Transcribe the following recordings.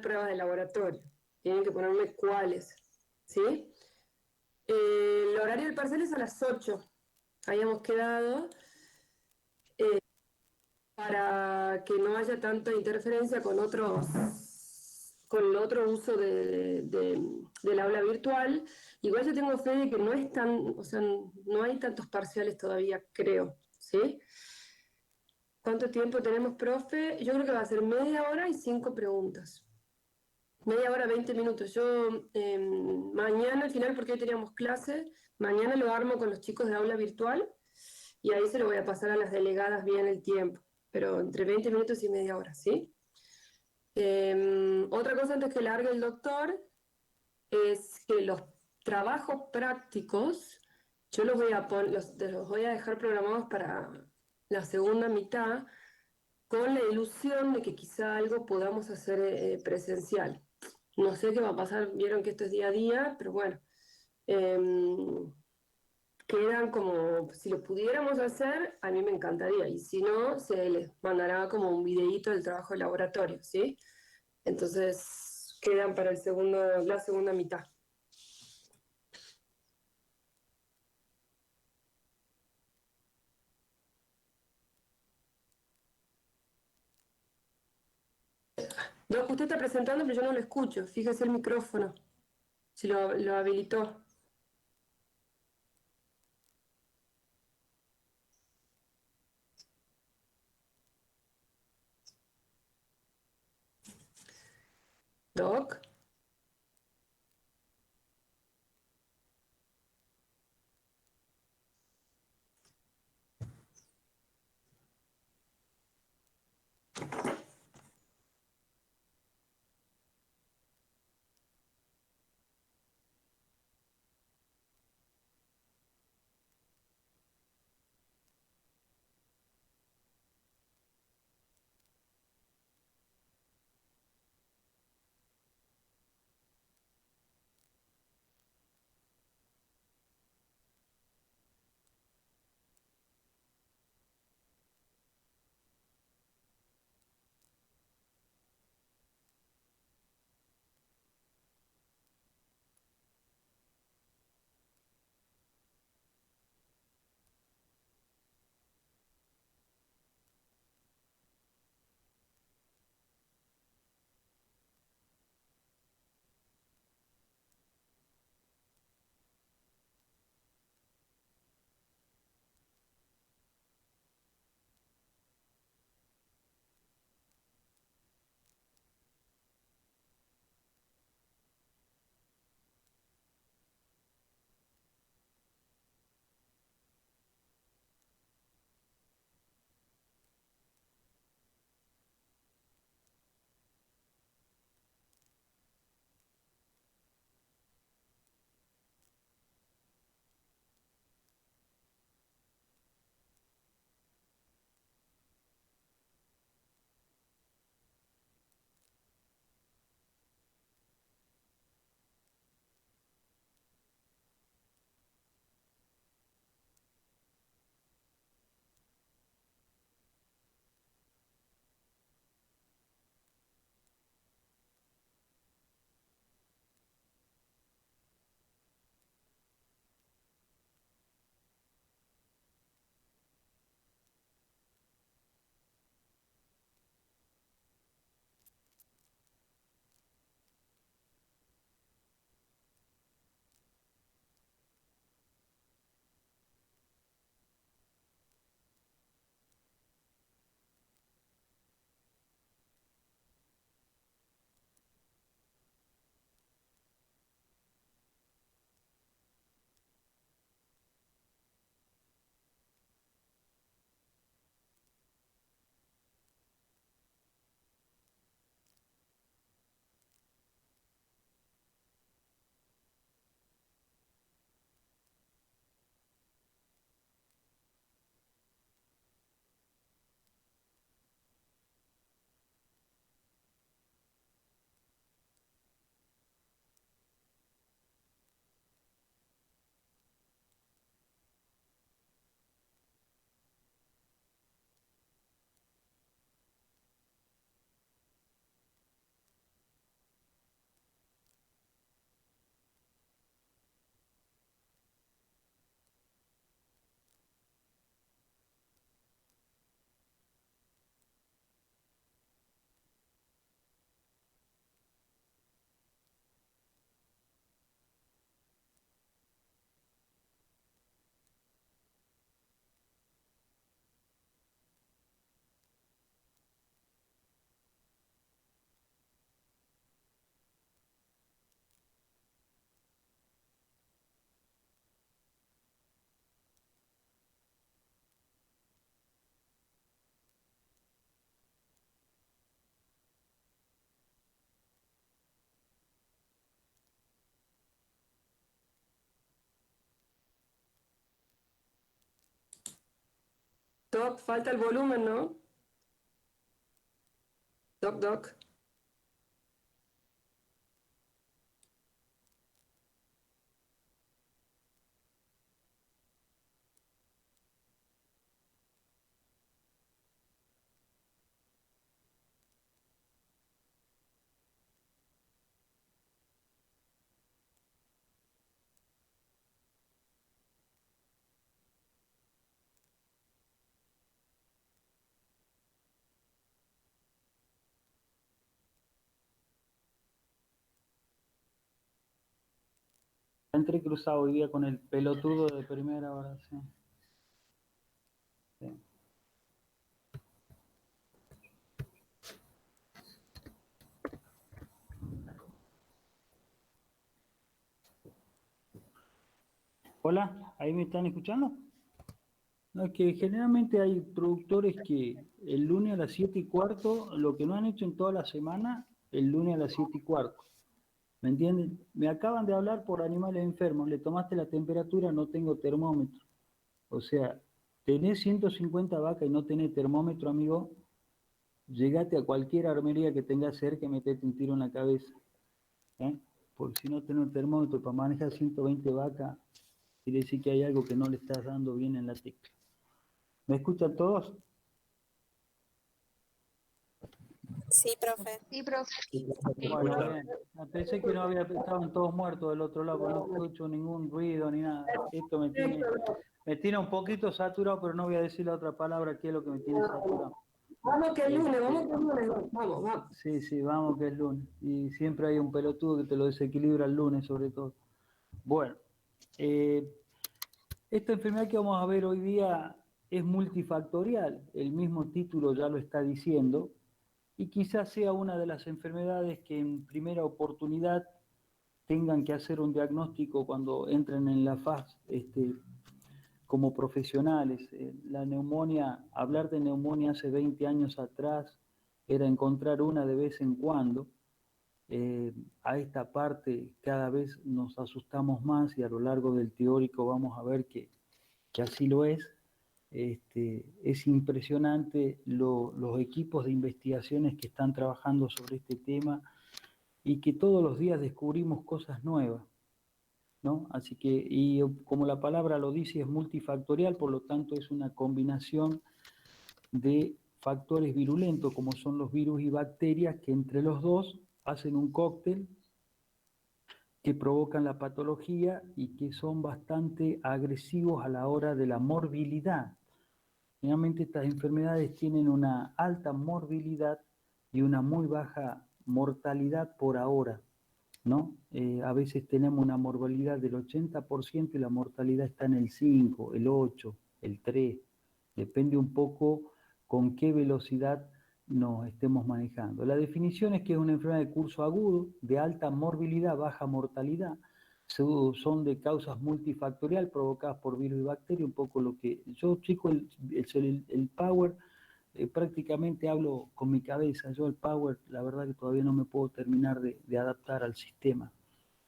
poner pruebas de laboratorio, tienen que ponerme cuáles, ¿sí? El horario del parcial es a las 8, habíamos quedado, para que no haya tanta interferencia con el otro uso del aula virtual. Igual yo tengo fe de que no es tan, o sea, no hay tantos parciales todavía, creo, ¿sí? ¿Cuánto tiempo tenemos, profe? Yo creo que va a ser media hora y 5 preguntas. Media hora, 20 minutos. Yo mañana al final, porque hoy teníamos clase, mañana lo armo con los chicos de aula virtual y ahí se lo voy a pasar a las delegadas bien el tiempo, pero entre 20 minutos y media hora, ¿sí? Otra cosa antes que largue el doctor es que los trabajos prácticos yo los voy a dejar programados para la segunda mitad con la ilusión de que quizá algo podamos hacer presencial. No sé qué va a pasar, vieron que esto es día a día, pero bueno, em, quedan como, si lo pudiéramos hacer, a mí me encantaría, y si no, se les mandará como un videíto del trabajo de laboratorio, ¿sí? Entonces, quedan para la segunda mitad. No, usted está presentando, pero yo no lo escucho, fíjese el micrófono, si lo habilitó. Doc. Doc, falta el volumen, ¿no? Doc, doc. Entré cruzado hoy día con el pelotudo de primera hora, sí. Sí. Hola, ¿ahí me están escuchando? No, es que generalmente hay productores que el lunes a las 7:15, lo que no han hecho en toda la semana, el lunes a las 7:15. ¿Me entienden? Me acaban de hablar por animales enfermos, le tomaste la temperatura, no tengo termómetro. O sea, tenés 150 vacas y no tenés termómetro, amigo, llegate a cualquier armería que tengas cerca y metete un tiro en la cabeza. ¿Eh? Porque si no tenés un termómetro para manejar 120 vacas, quiere decir que hay algo que no le estás dando bien en la tecla. ¿Me escuchan todos? Sí, profe. Sí, profe. Bueno, bien. Pensé que no había, estaban todos muertos del otro lado, porque no escucho ningún ruido ni nada. Esto me tiene un poquito saturado, pero no voy a decir la otra palabra que es lo que me tiene saturado. Vamos que es lunes, vamos Este, que es lunes. Vamos, vamos. sí, sí, vamos que es lunes. Y siempre hay un pelotudo que te lo desequilibra el lunes, sobre todo. Bueno, esta enfermedad que vamos a ver hoy día es multifactorial. El mismo título ya lo está diciendo. Y quizás sea una de las enfermedades que en primera oportunidad tengan que hacer un diagnóstico cuando entren en la faz como profesionales. La neumonía, hablar de neumonía hace 20 años atrás era encontrar una de vez en cuando. A esta parte cada vez nos asustamos más y a lo largo del teórico vamos a ver que así lo es. Es impresionante los equipos de investigaciones que están trabajando sobre este tema y que todos los días descubrimos cosas nuevas, ¿no? Así que, y como la palabra lo dice, es multifactorial, por lo tanto es una combinación de factores virulentos, como son los virus y bacterias, que entre los dos hacen un cóctel que provocan la patología y que son bastante agresivos a la hora de la morbilidad. Generalmente estas enfermedades tienen una alta morbilidad y una muy baja mortalidad por ahora, ¿no? A veces tenemos una morbilidad del 80% y la mortalidad está en el 5, el 8, el 3. Depende un poco con qué velocidad nos estemos manejando. La definición es que es una enfermedad de curso agudo, de alta morbilidad, baja mortalidad. Son de causas multifactorial provocadas por virus y bacterias, un poco lo que yo, chicos, el Power, prácticamente hablo con mi cabeza. Yo el Power, la verdad que todavía no me puedo terminar de adaptar al sistema.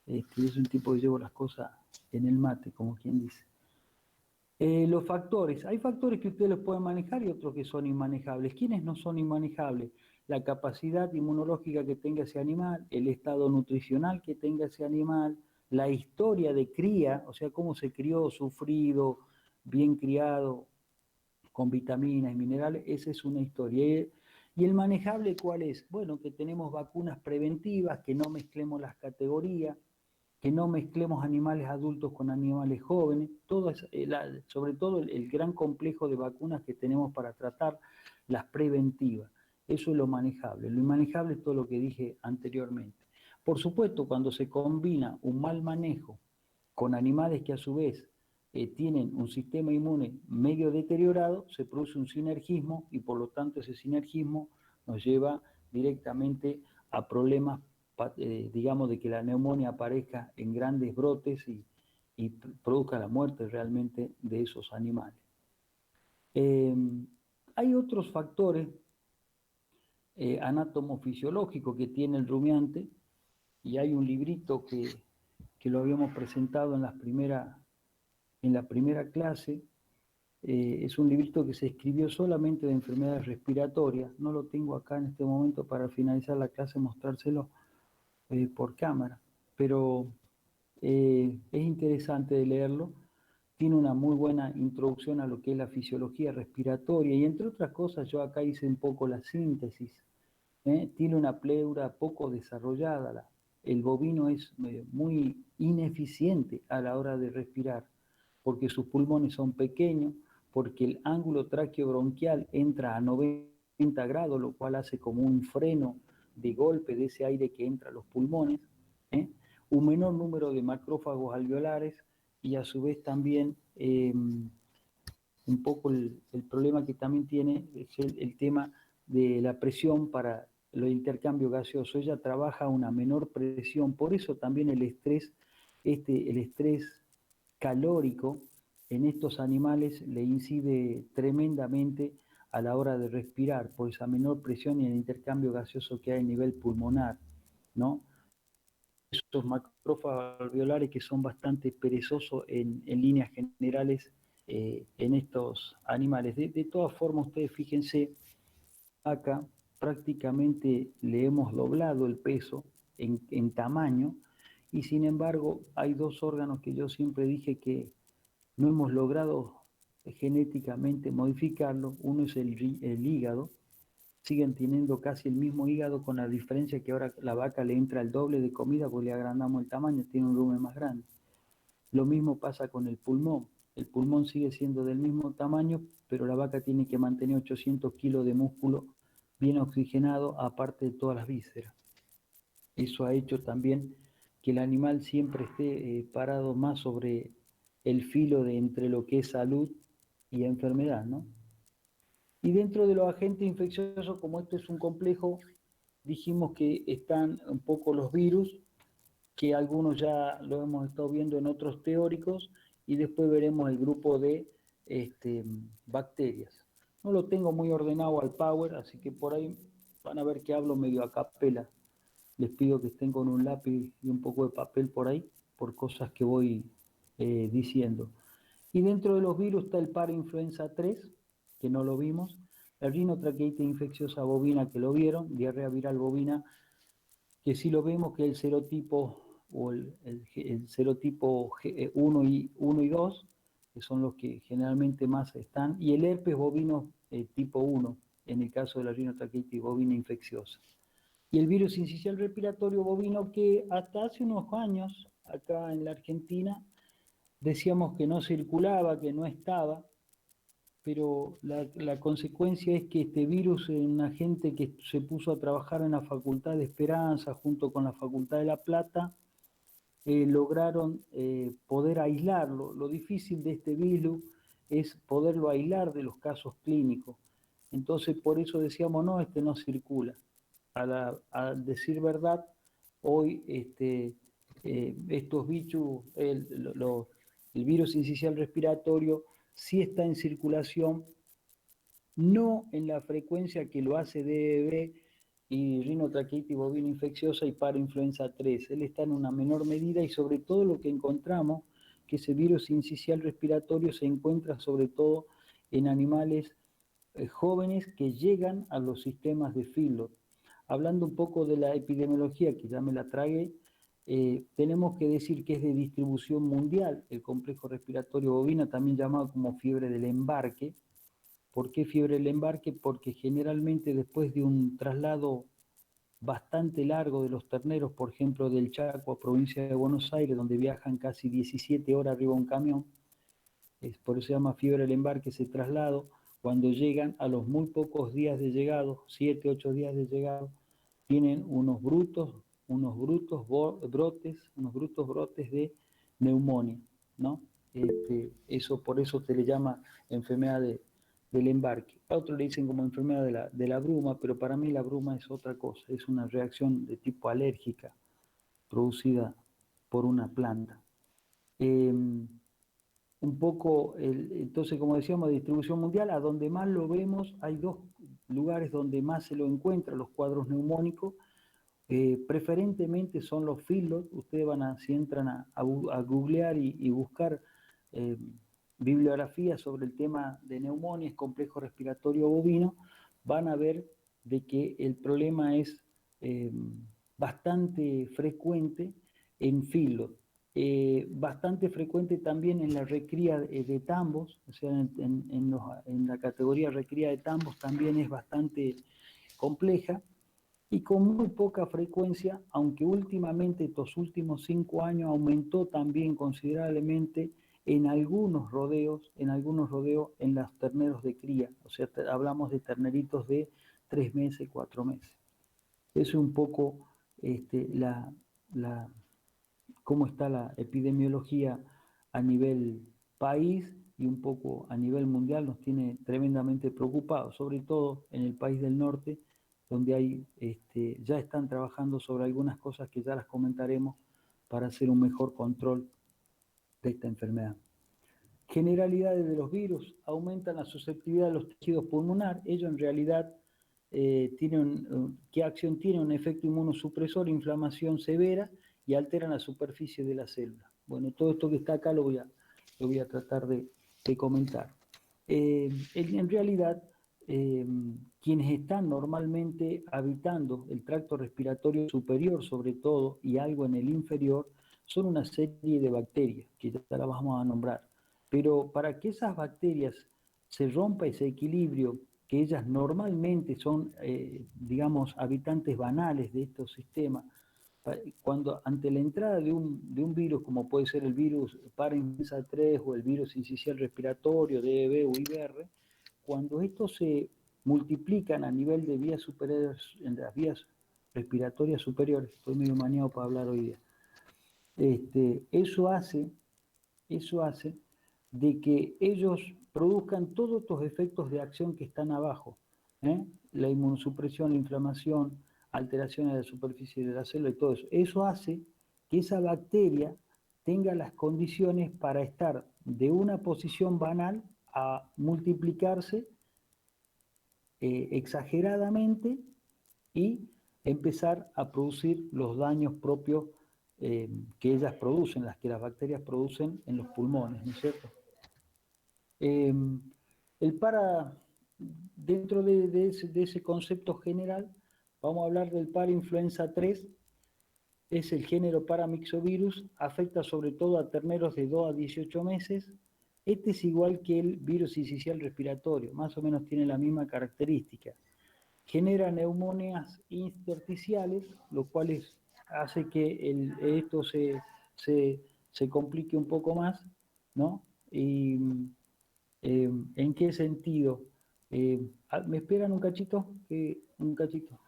Yo soy un tipo que llevo las cosas en el mate, como quien dice. Los factores. Hay factores que ustedes los pueden manejar y otros que son inmanejables. ¿Quiénes no son inmanejables? La capacidad inmunológica que tenga ese animal, el estado nutricional que tenga ese animal, la historia de cría, o sea, cómo se crió, sufrido, bien criado, con vitaminas y minerales, esa es una historia. ¿Y el manejable cuál es? Bueno, que tenemos vacunas preventivas, que no mezclemos las categorías, que no mezclemos animales adultos con animales jóvenes, todo es, sobre todo el gran complejo de vacunas que tenemos para tratar las preventivas. Eso es lo manejable. Lo inmanejable es todo lo que dije anteriormente. Por supuesto, cuando se combina un mal manejo con animales que a su vez tienen un sistema inmune medio deteriorado, se produce un sinergismo y por lo tanto ese sinergismo nos lleva directamente a problemas, digamos, de que la neumonía aparezca en grandes brotes y produzca la muerte realmente de esos animales. Hay otros factores anatomofisiológicos que tiene el rumiante y hay un librito que lo habíamos presentado en la primera clase, Es un librito que se escribió solamente de enfermedades respiratorias. No lo tengo acá en este momento para finalizar la clase, mostrárselo por cámara. Pero es interesante de leerlo. Tiene una muy buena introducción a lo que es la fisiología respiratoria y entre otras cosas yo acá hice un poco la síntesis. Tiene una pleura poco desarrollada. El bovino es muy ineficiente a la hora de respirar porque sus pulmones son pequeños, porque el ángulo traqueobronquial entra a 90 grados, lo cual hace como un freno de golpe de ese aire que entra a los pulmones, ¿eh? Un menor número de macrófagos alveolares y a su vez también un poco el problema que también tiene es el tema de la presión para el intercambio gaseoso. Ella trabaja a una menor presión, por eso también el estrés calórico en estos animales le incide tremendamente a la hora de respirar, por esa menor presión y el intercambio gaseoso que hay a nivel pulmonar, ¿no? Esos macrófagos alveolares que son bastante perezosos en líneas generales en estos animales. De todas formas, ustedes fíjense, acá prácticamente le hemos doblado el peso en tamaño y sin embargo hay dos órganos que yo siempre dije que no hemos logrado genéticamente modificarlo. Uno es el hígado. Siguen teniendo casi el mismo hígado con la diferencia que ahora la vaca le entra el doble de comida porque le agrandamos el tamaño, tiene un volumen más grande. Lo mismo pasa con el pulmón. El pulmón sigue siendo del mismo tamaño, pero la vaca tiene que mantener 800 kilos de músculo bien oxigenado, aparte de todas las vísceras. Eso ha hecho también que el animal siempre esté parado más sobre el filo de entre lo que es salud y enfermedad, ¿no? Y dentro de los agentes infecciosos, como esto es un complejo, dijimos que están un poco los virus, que algunos ya lo hemos estado viendo en otros teóricos, y después veremos el grupo de bacterias. No lo tengo muy ordenado al Power, así que por ahí van a ver que hablo medio a capela. Les pido que estén con un lápiz y un poco de papel por ahí, por cosas que voy diciendo. Y dentro de los virus está el parainfluenza 3, que no lo vimos, la rinotraqueitis infecciosa bovina, que lo vieron, diarrea viral bovina, que sí lo vemos, que es el serotipo o el serotipo 1 y 2, que son los que generalmente más están, y el herpes bovino tipo 1, en el caso de la rinotraqueitis bovina infecciosa. Y el virus sincicial respiratorio bovino, que hasta hace unos años, acá en la Argentina, decíamos que no circulaba, que no estaba, pero la consecuencia es que este virus, una gente que se puso a trabajar en la Facultad de Esperanza junto con la Facultad de La Plata, lograron poder aislarlo. Lo difícil de este virus es poderlo aislar de los casos clínicos. Entonces, por eso decíamos, no, este no circula. A decir verdad, hoy estos bichos, el virus sincicial respiratorio, sí está en circulación, no en la frecuencia que lo hace DBV y rinotraqueitis bovina infecciosa y parainfluenza 3. Él está en una menor medida y sobre todo lo que encontramos, que ese virus sincicial respiratorio se encuentra sobre todo en animales jóvenes que llegan a los sistemas de feedlot. Hablando un poco de la epidemiología, que ya me la tragué, tenemos que decir que es de distribución mundial el complejo respiratorio bovino, también llamado como fiebre del embarque. ¿Por qué fiebre del embarque? Porque generalmente después de un traslado bastante largo de los terneros, por ejemplo del Chaco a provincia de Buenos Aires, donde viajan casi 17 horas arriba de un camión, por eso se llama fiebre del embarque ese traslado. Cuando llegan, a los muy pocos días de llegado, 7, 8 días de llegado, tienen unos brutos brotes de neumonía, ¿no? Eso, por eso se le llama enfermedad del embarque. A otros le dicen como enfermedad de la bruma, pero para mí la bruma es otra cosa, es una reacción de tipo alérgica producida por una planta. Un poco, entonces, como decíamos, de distribución mundial, a donde más lo vemos, hay dos lugares donde más se lo encuentra, los cuadros neumónicos, preferentemente son los feedlot. Ustedes si entran a googlear y buscar bibliografía sobre el tema de neumonias, complejo respiratorio bovino, van a ver de que el problema es bastante frecuente en feedlot, bastante frecuente también en la recría de tambos, o sea, en la categoría recría de tambos también es bastante compleja, y con muy poca frecuencia, aunque últimamente, estos últimos 5 años, aumentó también considerablemente en algunos rodeos en los terneros de cría, o sea, hablamos de terneritos de 3 meses, 4 meses. Eso es un poco cómo está la epidemiología a nivel país y un poco a nivel mundial. Nos tiene tremendamente preocupados, sobre todo en el país del norte, donde hay, ya están trabajando sobre algunas cosas que ya las comentaremos para hacer un mejor control de esta enfermedad. Generalidades de los virus: aumentan la susceptibilidad de los tejidos pulmonares. Ellos en realidad ¿qué acción tiene? Un efecto inmunosupresor, inflamación severa, y alteran la superficie de la célula. Bueno, todo esto que está acá lo voy a tratar de comentar. En realidad, quienes están normalmente habitando el tracto respiratorio superior, sobre todo, y algo en el inferior, son una serie de bacterias, que ya las vamos a nombrar. Pero para que esas bacterias se rompa ese equilibrio, que ellas normalmente son, digamos, habitantes banales de estos sistemas, cuando ante la entrada de un virus, como puede ser el virus parainfluenza 3 o el virus sincicial respiratorio, DEB o IBR, cuando estos se multiplican a nivel de vías superiores, en las vías respiratorias superiores, estoy medio maniado para hablar hoy día, eso hace de que ellos produzcan todos estos efectos de acción que están abajo, la inmunosupresión, la inflamación, alteraciones de la superficie de la célula y todo eso. Eso hace que esa bacteria tenga las condiciones para estar de una posición banal a multiplicarse exageradamente y empezar a producir los daños propios que ellas producen, las que las bacterias producen en los pulmones, ¿no es cierto? Dentro de ese concepto general, vamos a hablar del parainfluenza 3, es el género Paramyxovirus, afecta sobre todo a terneros de 2 a 18 meses. Este es igual que el virus sincicial respiratorio, más o menos tiene la misma característica. Genera neumonías intersticiales, lo cual hace que esto se complique un poco más, ¿no? Y, ¿en qué sentido? ¿Me esperan un cachito? Un cachito.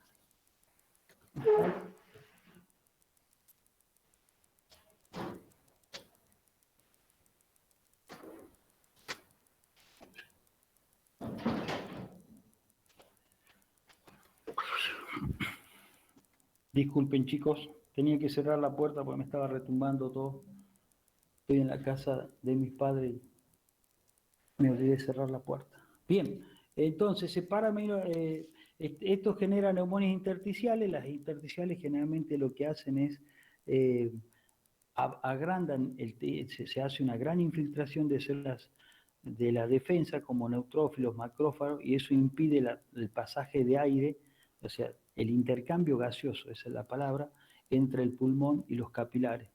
Disculpen, chicos, tenía que cerrar la puerta porque me estaba retumbando todo. Estoy en la casa de mis padres y me olvidé de cerrar la puerta. Bien, entonces, esto genera neumonías intersticiales. Las intersticiales generalmente lo que hacen es agrandan, se hace una gran infiltración de células de la defensa como neutrófilos, macrófagos, y eso impide el pasaje de aire, o sea, el intercambio gaseoso, esa es la palabra, entre el pulmón y los capilares.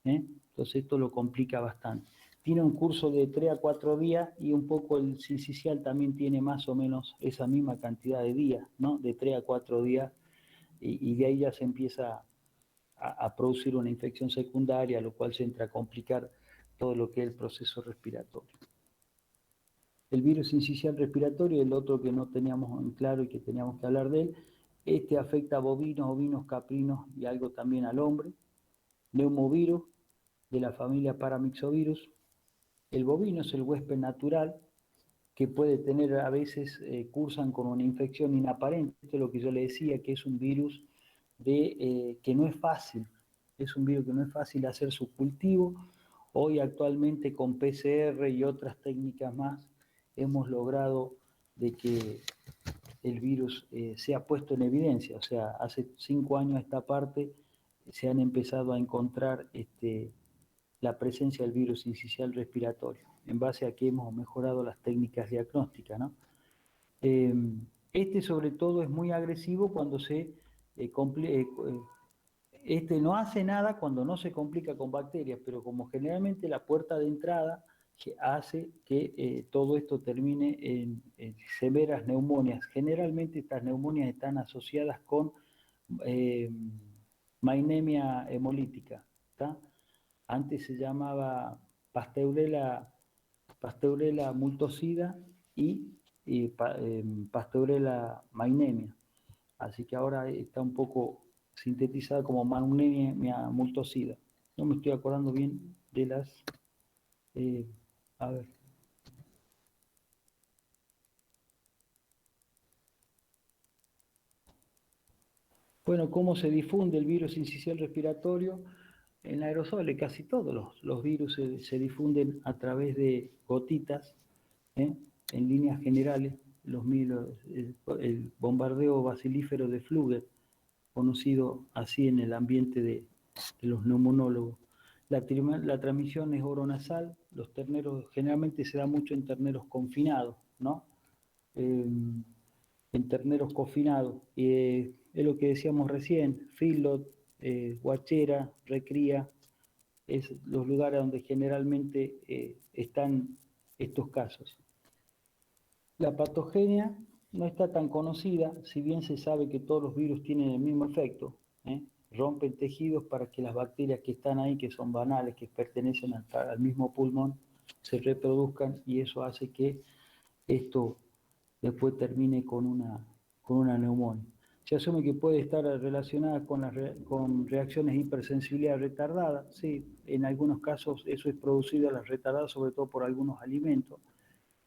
Entonces esto lo complica bastante. Tiene un curso de 3 a 4 días y un poco el sincicial también tiene más o menos esa misma cantidad de días, ¿no? De 3 a 4 días, y de ahí ya se empieza a producir una infección secundaria, lo cual se entra a complicar todo lo que es el proceso respiratorio. El virus sincicial respiratorio, el otro que no teníamos en claro y que teníamos que hablar de él, afecta a bovinos, ovinos, caprinos y algo también al hombre. Neumovirus, de la familia Paramyxovirus. El bovino es el huésped natural, que puede tener, a veces cursan con una infección inaparente. Esto es lo que yo le decía, que es un virus que no es fácil, es un virus que no es fácil hacer su cultivo. Hoy actualmente con PCR y otras técnicas más hemos logrado de que el virus sea puesto en evidencia. O sea, hace 5 años a esta parte se han empezado a encontrar la presencia del virus sincicial respiratorio, en base a que hemos mejorado las técnicas diagnósticas, ¿no? Este sobre todo es muy agresivo cuando este no hace nada cuando no se complica con bacterias, pero como generalmente la puerta de entrada que hace que todo esto termine en severas neumonias. Generalmente estas neumonias están asociadas con mainemia hemolítica, ¿tá? Antes se llamaba Pasteurella multocida y Pasteurella mainemia. Así que ahora está un poco sintetizada como mainemia multocida. No me estoy acordando bien de las... a ver. Bueno, ¿cómo se difunde el virus sincicial respiratorio? En aerosoles, casi todos los virus se difunden a través de gotitas, en líneas generales, el bombardeo bacilífero de Fluger, conocido así en el ambiente de los neumonólogos. La transmisión es oronasal, los terneros, generalmente se da mucho en terneros confinados, ¿no? En terneros confinados. Es lo que decíamos recién, feedlot, guachera, recría, es los lugares donde generalmente están estos casos. La patogenia no está tan conocida, si bien se sabe que todos los virus tienen el mismo efecto, rompen tejidos para que las bacterias que están ahí, que son banales, que pertenecen al mismo pulmón, se reproduzcan y eso hace que esto después termine con una neumonía. Se asume que puede estar relacionada con reacciones de hipersensibilidad retardada. Sí, en algunos casos eso es producido a las retardadas, sobre todo por algunos alimentos.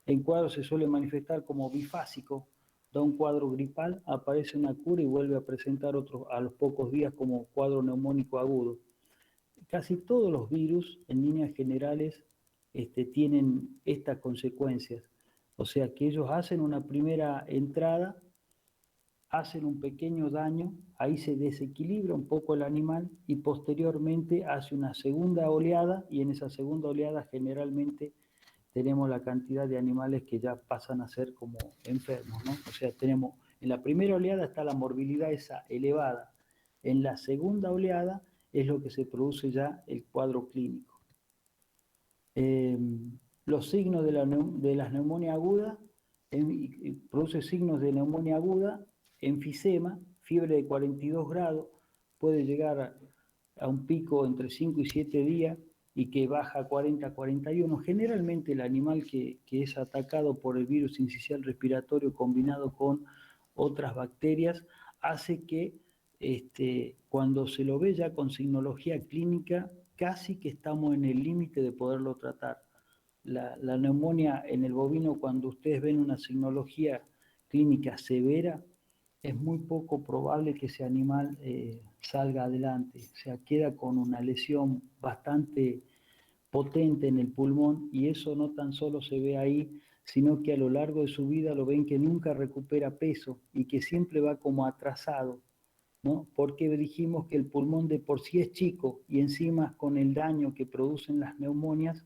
En cuadros se suele manifestar como bifásico, da un cuadro gripal, aparece una cura y vuelve a presentar otro a los pocos días como cuadro neumónico agudo. Casi todos los virus, en líneas generales, tienen estas consecuencias. O sea que ellos hacen una primera entrada, hacen un pequeño daño, ahí se desequilibra un poco el animal y posteriormente hace una segunda oleada y en esa segunda oleada generalmente tenemos la cantidad de animales que ya pasan a ser como enfermos, ¿no? O sea, tenemos, en la primera oleada está la morbilidad esa elevada, en la segunda oleada es lo que se produce ya el cuadro clínico. Los signos de las neumonias agudas, produce signos de neumonía aguda, enfisema, fiebre de 42 grados, puede llegar a un pico entre 5 y 7 días y que baja a 40 a 41. Generalmente el animal que es atacado por el virus sincicial respiratorio combinado con otras bacterias hace que cuando se lo ve ya con signología clínica, casi que estamos en el límite de poderlo tratar. La neumonía en el bovino, cuando ustedes ven una signología clínica severa, es muy poco probable que ese animal salga adelante. O sea, queda con una lesión bastante potente en el pulmón y eso no tan solo se ve ahí, sino que a lo largo de su vida lo ven que nunca recupera peso y que siempre va como atrasado, ¿no? Porque dijimos que el pulmón de por sí es chico y encima con el daño que producen las neumonias,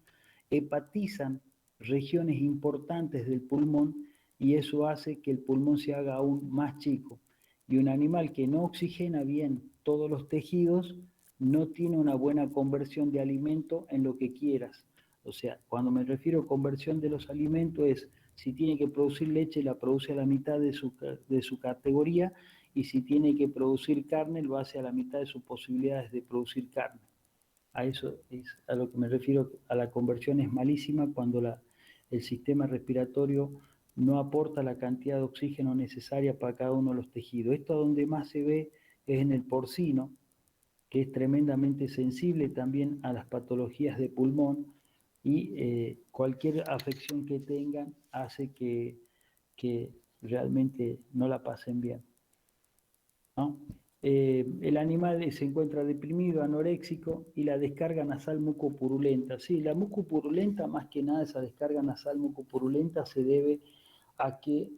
hepatizan regiones importantes del pulmón y eso hace que el pulmón se haga aún más chico. Y un animal que no oxigena bien todos los tejidos no tiene una buena conversión de alimento en lo que quieras. O sea, cuando me refiero a conversión de los alimentos es, si tiene que producir leche, la produce a la mitad de su categoría, y si tiene que producir carne, lo hace a la mitad de sus posibilidades de producir carne. A eso es a lo que me refiero, a la conversión es malísima cuando el sistema respiratorio no aporta la cantidad de oxígeno necesaria para cada uno de los tejidos. Esto donde más se ve es en el porcino, que es tremendamente sensible también a las patologías de pulmón y cualquier afección que tengan hace que realmente no la pasen bien, ¿no? El animal se encuentra deprimido, anoréxico y la descarga nasal mucopurulenta. Sí, la mucopurulenta, más que nada esa descarga nasal mucopurulenta se debe a que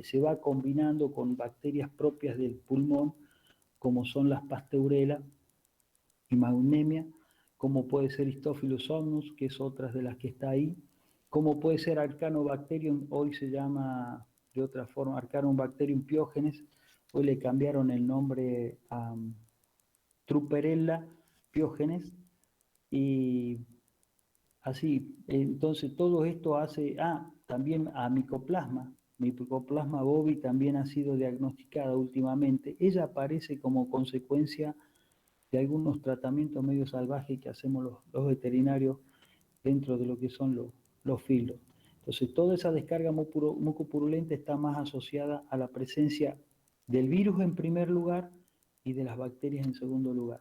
se va combinando con bacterias propias del pulmón, como son las Pasteurella y Mainemia, como puede ser Staphylococcus somnus, que es otra de las que está ahí, como puede ser Arcanobacterium, hoy se llama de otra forma Arcanobacterium piógenes, hoy le cambiaron el nombre a Trupperella piógenes, y así, entonces todo esto hace, también a Mycoplasma bovi también ha sido diagnosticada últimamente. Ella aparece como consecuencia de algunos tratamientos medio salvajes que hacemos los veterinarios dentro de lo que son los filos. Entonces, toda esa descarga mucopurulenta está más asociada a la presencia del virus en primer lugar y de las bacterias en segundo lugar.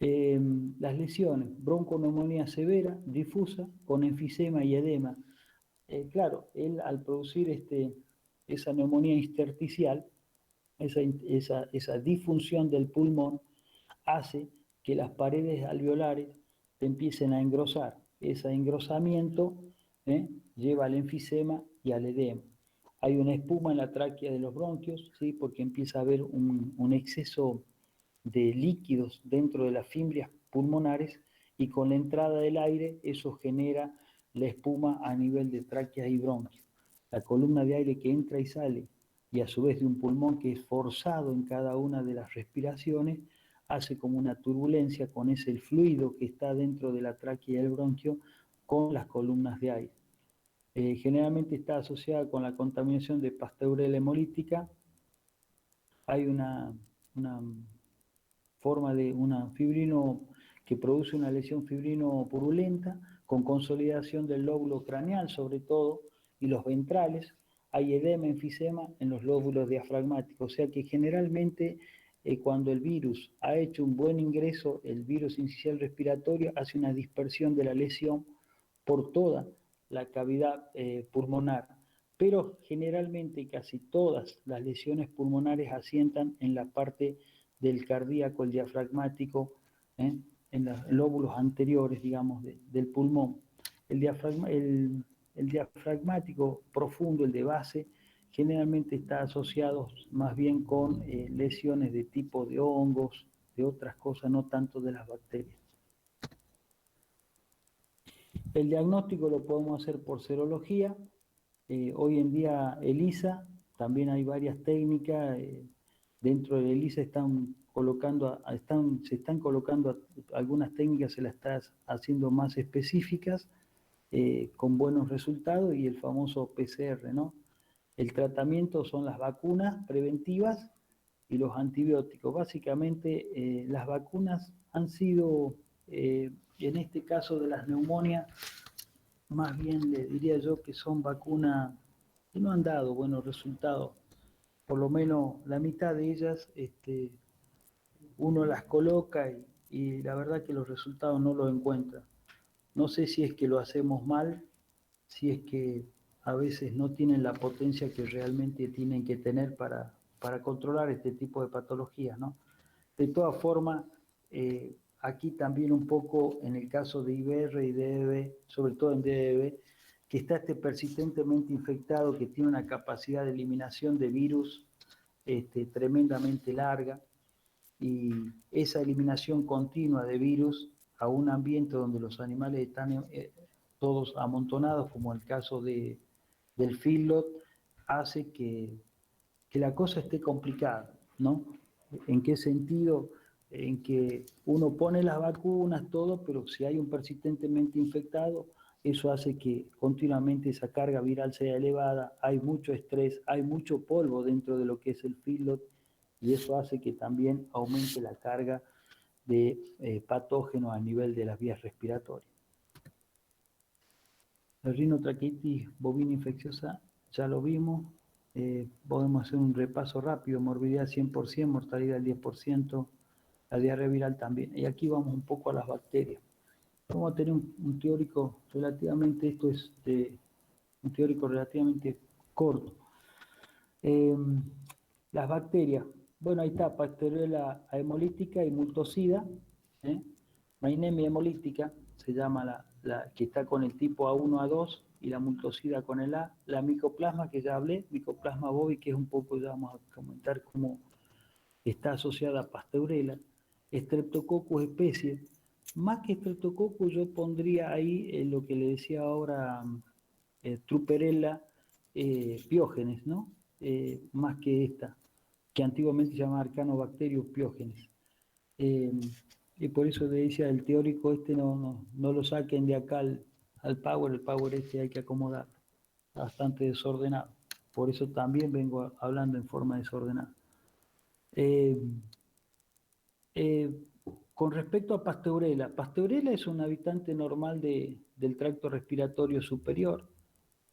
Las lesiones, bronconeumonía severa, difusa, con enfisema y edema. Claro, él al producir esa neumonía intersticial, esa disfunción del pulmón, hace que las paredes alveolares empiecen a engrosar. Ese engrosamiento lleva al enfisema y al edema. Hay una espuma en la tráquea de los bronquios, ¿sí? Porque empieza a haber un exceso de líquidos dentro de las fimbrias pulmonares, y con la entrada del aire eso genera la espuma a nivel de tráqueas y bronquios. La columna de aire que entra y sale, y a su vez de un pulmón que es forzado en cada una de las respiraciones, hace como una turbulencia con ese fluido que está dentro de la tráquea y el bronquio con las columnas de aire. Generalmente está asociada con la contaminación de Pasteurella hemolítica. Hay una forma de una fibrino que produce una lesión fibrino purulenta con consolidación del lóbulo craneal sobre todo y los ventrales. Hay edema, enfisema en los lóbulos diafragmáticos, o sea que generalmente cuando el virus ha hecho un buen ingreso, el virus incisional respiratorio hace una dispersión de la lesión por toda la cavidad pulmonar, pero generalmente casi todas las lesiones pulmonares asientan en la parte del cardíaco, el diafragmático, en los lóbulos anteriores, digamos, del pulmón. El diafragmático profundo, el de base, generalmente está asociado más bien con lesiones de tipo de hongos, de otras cosas, no tanto de las bacterias. El diagnóstico lo podemos hacer por serología. Hoy en día ELISA, también hay varias técnicas. Dentro de ELISA se están colocando algunas técnicas, se las están haciendo más específicas, con buenos resultados, y el famoso PCR, ¿no? El tratamiento son las vacunas preventivas y los antibióticos. Básicamente, las vacunas han sido, en este caso de las neumonias, más bien le diría yo que son vacunas que no han dado buenos resultados. Por lo menos la mitad de ellas, uno las coloca y la verdad que los resultados no los encuentra. No sé si es que lo hacemos mal, si es que a veces no tienen la potencia que realmente tienen que tener para controlar este tipo de patologías, ¿no? De todas formas, aquí también un poco en el caso de IBR y DEB, sobre todo en DEB, que está persistentemente infectado, que tiene una capacidad de eliminación de virus tremendamente larga, y esa eliminación continua de virus a un ambiente donde los animales están todos amontonados, como el caso del feedlot, hace que la cosa esté complicada, ¿no? ¿En qué sentido? En que uno pone las vacunas, todo, pero si hay un persistentemente infectado, eso hace que continuamente esa carga viral sea elevada, hay mucho estrés, hay mucho polvo dentro de lo que es el feedlot, y eso hace que también aumente la carga de patógenos a nivel de las vías respiratorias. La rinotraqueitis bovina infecciosa ya lo vimos. Podemos hacer un repaso rápido: morbilidad 100%, mortalidad 10%, la diarrea viral también. Y aquí vamos un poco a las bacterias. Vamos a tener un teórico relativamente, esto es un teórico relativamente corto. Las bacterias, bueno, ahí está, Pasteurella hemolítica y multocida, Rhinemia hemolítica se llama la que está con el tipo A1, A2, y la multocida con el A. La micoplasma que ya hablé, Mycoplasma bovi, que es un poco, ya vamos a comentar cómo está asociada a Pasteurella. Streptococcus especie, Más que Streptococcus, yo pondría ahí lo que le decía ahora Trupperella piógenes, ¿no? Más que esta, que antiguamente se llamaba Arcanobacterium piógenes. Y por eso le decía, el teórico no lo saquen de acá al Power, el Power este hay que acomodar, bastante desordenado. Por eso también vengo hablando en forma desordenada. Eh, eh, con respecto a Pasteurella, Pasteurella es un habitante normal del tracto respiratorio superior.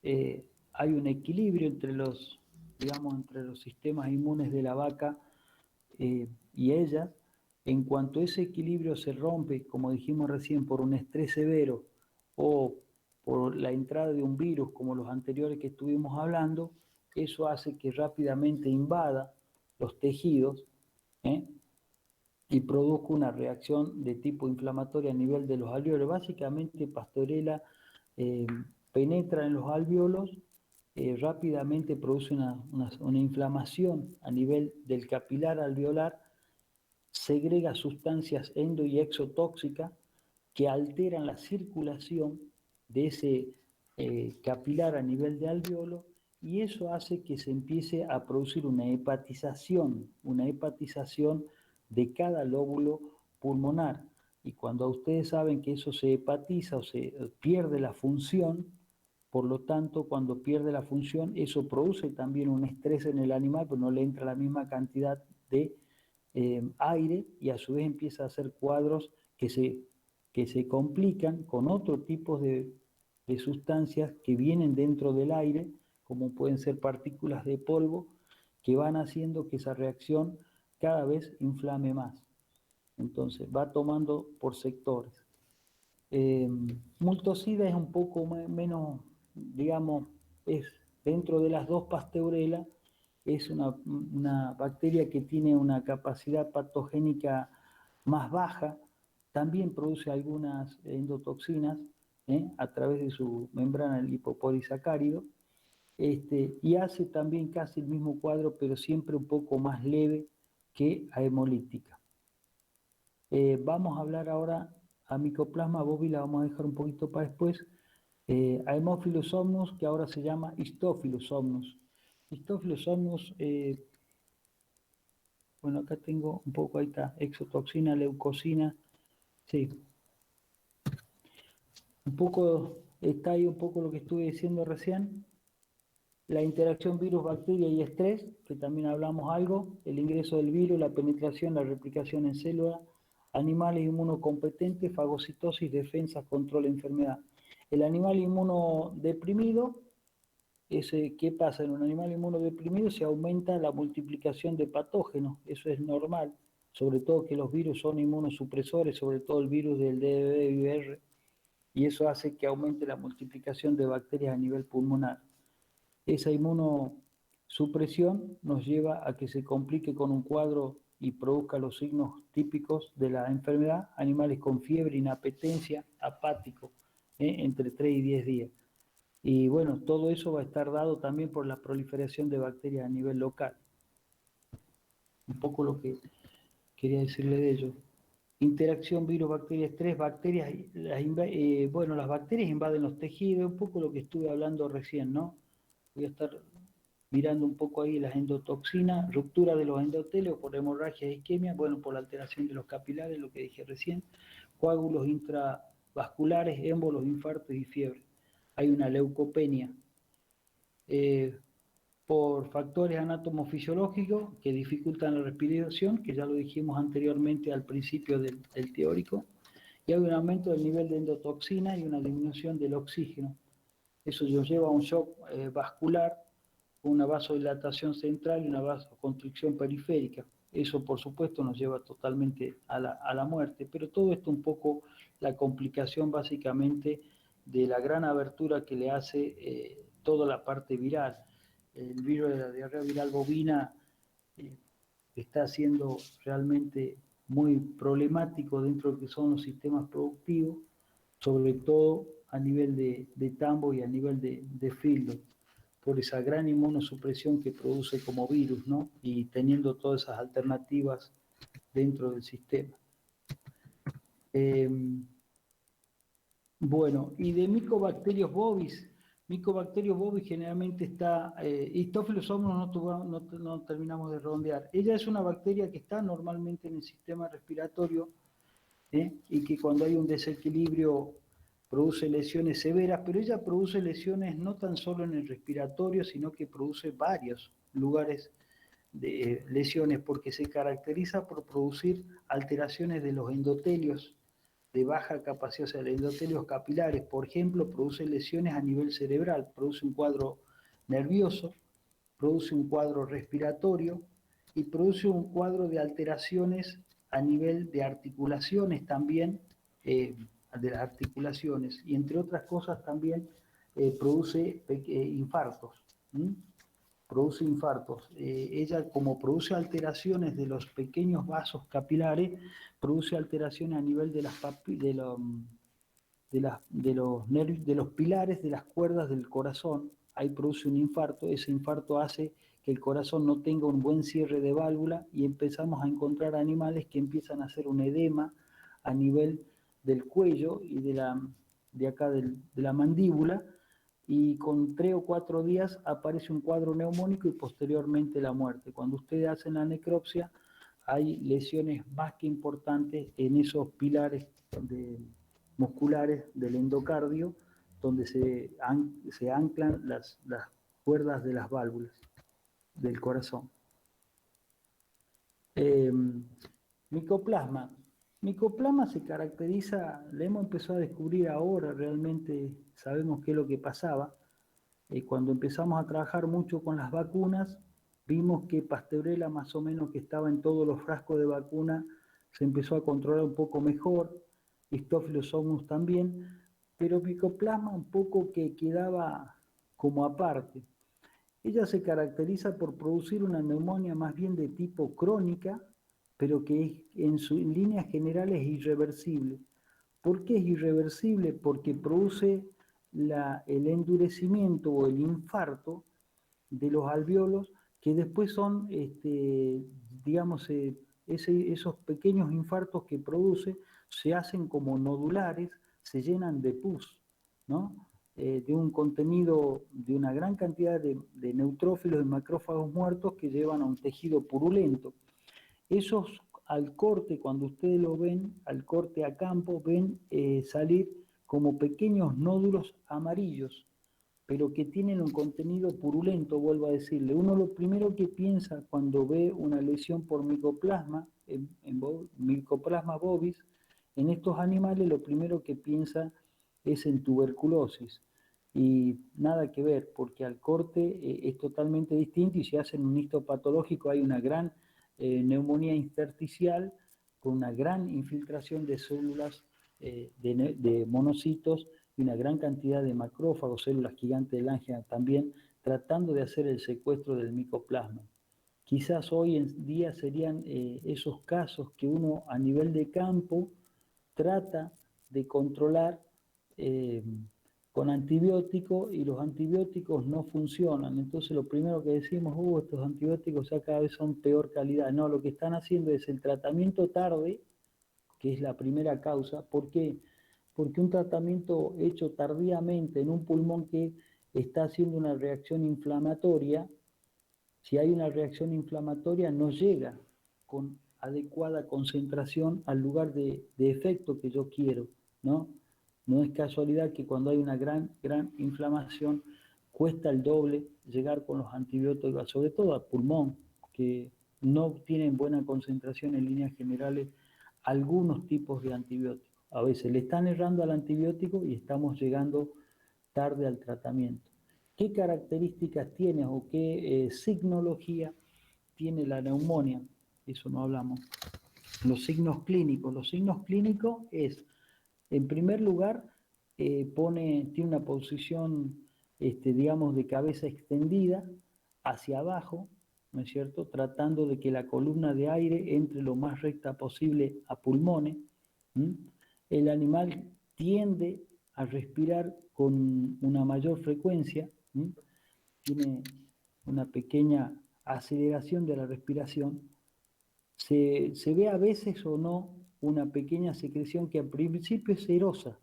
Hay un equilibrio entre entre los sistemas inmunes de la vaca y ella. En cuanto ese equilibrio se rompe, como dijimos recién, por un estrés severo o por la entrada de un virus como los anteriores que estuvimos hablando, eso hace que rápidamente invada los tejidos, ¿eh? Y produzca una reacción de tipo inflamatorio a nivel de los alvéolos. Básicamente, Pasteurella eh, penetra en los alvéolos, rápidamente produce una inflamación a nivel del capilar alveolar, segrega sustancias endo y exotóxicas que alteran la circulación de ese capilar a nivel de alveolo, y eso hace que se empiece a producir una hepatización de cada lóbulo pulmonar. Y cuando ustedes saben que eso se hepatiza o se pierde la función, por lo tanto, cuando pierde la función, eso produce también un estrés en el animal, pero no le entra la misma cantidad de aire, y a su vez empieza a hacer cuadros que se complican con otro tipo de sustancias que vienen dentro del aire, como pueden ser partículas de polvo, que van haciendo que esa reacción cada vez inflame más. Entonces va tomando por sectores. Multocida es un poco menos, digamos, es dentro de las dos Pasteurella, es una bacteria que tiene una capacidad patogénica más baja, también produce algunas endotoxinas a través de su membrana lipopolisacárido, y hace también casi el mismo cuadro, pero siempre un poco más leve que a hemolítica. Vamos a hablar ahora a Mycoplasma bovi, la vamos a dejar un poquito para después. A Haemophilus somnus, que ahora se llama Histophilus somnus. Histophilus somnus, bueno, acá tengo un poco, ahí está, exotoxina, leucocina, sí. Un poco, está ahí un poco lo que estuve diciendo recién. La interacción virus-bacteria y estrés, que también hablamos algo, el ingreso del virus, la penetración, la replicación en células, animales inmunocompetentes, fagocitosis, defensa, control de enfermedad. El animal inmunodeprimido, ¿qué pasa? En un animal inmunodeprimido se aumenta la multiplicación de patógenos, eso es normal, sobre todo que los virus son inmunosupresores, sobre todo el virus del DDD-VR, y eso hace que aumente la multiplicación de bacterias a nivel pulmonar. Esa inmunosupresión nos lleva a que se complique con un cuadro y produzca los signos típicos de la enfermedad, animales con fiebre, inapetencia, apático, entre 3 y 10 días. Y bueno, todo eso va a estar dado también por la proliferación de bacterias a nivel local. Un poco lo que quería decirle de ello. Interacción virus-bacteria, estrés, bacterias, bueno, las bacterias invaden los tejidos, un poco lo que estuve hablando recién, ¿no? Voy a estar mirando un poco ahí las endotoxinas, ruptura de los endotelios por hemorragia e isquemia, bueno, por la alteración de los capilares, lo que dije recién, coágulos intravasculares, émbolos, infartos y fiebre. Hay una leucopenia por factores anatomofisiológicos que dificultan la respiración, que ya lo dijimos anteriormente al principio del teórico, y hay un aumento del nivel de endotoxina y una disminución del oxígeno. Eso nos lleva a un shock vascular, una vasodilatación central y una vasoconstricción periférica. Eso, por supuesto, nos lleva totalmente a la muerte, pero todo esto un poco la complicación básicamente de la gran abertura que le hace toda la parte viral. El virus de la diarrea viral bovina está siendo realmente muy problemático dentro de lo que son los sistemas productivos, sobre todo a nivel de tambo y a nivel de filtro, por esa gran inmunosupresión que produce como virus, ¿no? Y teniendo todas esas alternativas dentro del sistema. Eh, bueno, y de Mycobacterius bovis. Mycobacterius bovis generalmente está, Histophilos somnos no terminamos de redondear. Ella es una bacteria que está normalmente en el sistema respiratorio, y que cuando hay un desequilibrio produce lesiones severas, pero ella produce lesiones no tan solo en el respiratorio, sino que produce varios lugares de lesiones, porque se caracteriza por producir alteraciones de los endotelios de baja capacidad, o sea, los endotelios capilares, por ejemplo, produce lesiones a nivel cerebral, produce un cuadro nervioso, produce un cuadro respiratorio y produce un cuadro de alteraciones a nivel de articulaciones también, de las articulaciones, y entre otras cosas también produce infartos. ¿Mm? Produce infartos. Ella, como produce alteraciones de los pequeños vasos capilares, produce alteraciones a nivel de las de los pilares de las cuerdas del corazón. Ahí produce un infarto. Ese infarto hace que el corazón no tenga un buen cierre de válvula y empezamos a encontrar animales que empiezan a hacer un edema a nivel del cuello y de acá de la mandíbula, y con 3 o 4 días aparece un cuadro neumónico y posteriormente la muerte. Cuando ustedes hacen la necropsia, hay lesiones más que importantes en esos pilares musculares del endocardio, donde se anclan las cuerdas de las válvulas del corazón. Micoplasma. Micoplasma se caracteriza, le hemos empezado a descubrir ahora, realmente sabemos qué es lo que pasaba. Cuando empezamos a trabajar mucho con las vacunas, vimos que Pasteurella, más o menos que estaba en todos los frascos de vacuna, se empezó a controlar un poco mejor, Histophilos somnos también, pero Mycoplasma un poco que quedaba como aparte. Ella se caracteriza por producir una neumonía más bien de tipo crónica, pero que en líneas generales es irreversible. ¿Por qué es irreversible? Porque produce el endurecimiento o el infarto de los alvéolos, que después son, digamos, esos pequeños infartos que produce se hacen como nodulares, se llenan de pus, ¿no? De un contenido, de una gran cantidad de neutrófilos y macrófagos muertos que llevan a un tejido purulento. Esos al corte, cuando ustedes lo ven, al corte a campo, ven salir como pequeños nódulos amarillos, pero que tienen un contenido purulento, vuelvo a decirle. Uno lo primero que piensa cuando ve una lesión por micoplasma, micoplasma bovis, en estos animales lo primero que piensa es en tuberculosis. Y nada que ver, porque al corte es totalmente distinto, y si hacen un histopatológico hay una gran neumonía intersticial con una gran infiltración de células de monocitos y una gran cantidad de macrófagos, células gigantes del ángina también, tratando de hacer el secuestro del micoplasma. Quizás hoy en día serían esos casos que uno a nivel de campo trata de controlar con antibióticos, y los antibióticos no funcionan. Entonces lo primero que decimos, estos antibióticos ya cada vez son peor calidad. No, lo que están haciendo es el tratamiento tarde, que es la primera causa. ¿Por qué? Porque un tratamiento hecho tardíamente en un pulmón que está haciendo una reacción inflamatoria, si hay una reacción inflamatoria no llega con adecuada concentración al lugar de efecto que yo quiero, ¿no? No es casualidad que cuando hay una gran inflamación cuesta el doble llegar con los antibióticos, sobre todo al pulmón, que no tienen buena concentración en líneas generales algunos tipos de antibióticos. A veces le están errando al antibiótico y estamos llegando tarde al tratamiento. ¿Qué características tiene o qué signología tiene la neumonía? Eso no hablamos. Los signos clínicos. Los signos clínicos es, en primer lugar, tiene una posición, digamos, de cabeza extendida hacia abajo, ¿no es cierto? Tratando de que la columna de aire entre lo más recta posible a pulmones. El animal tiende a respirar con una mayor frecuencia, tiene una pequeña aceleración de la respiración. Se ve a veces o no una pequeña secreción que al principio es serosa.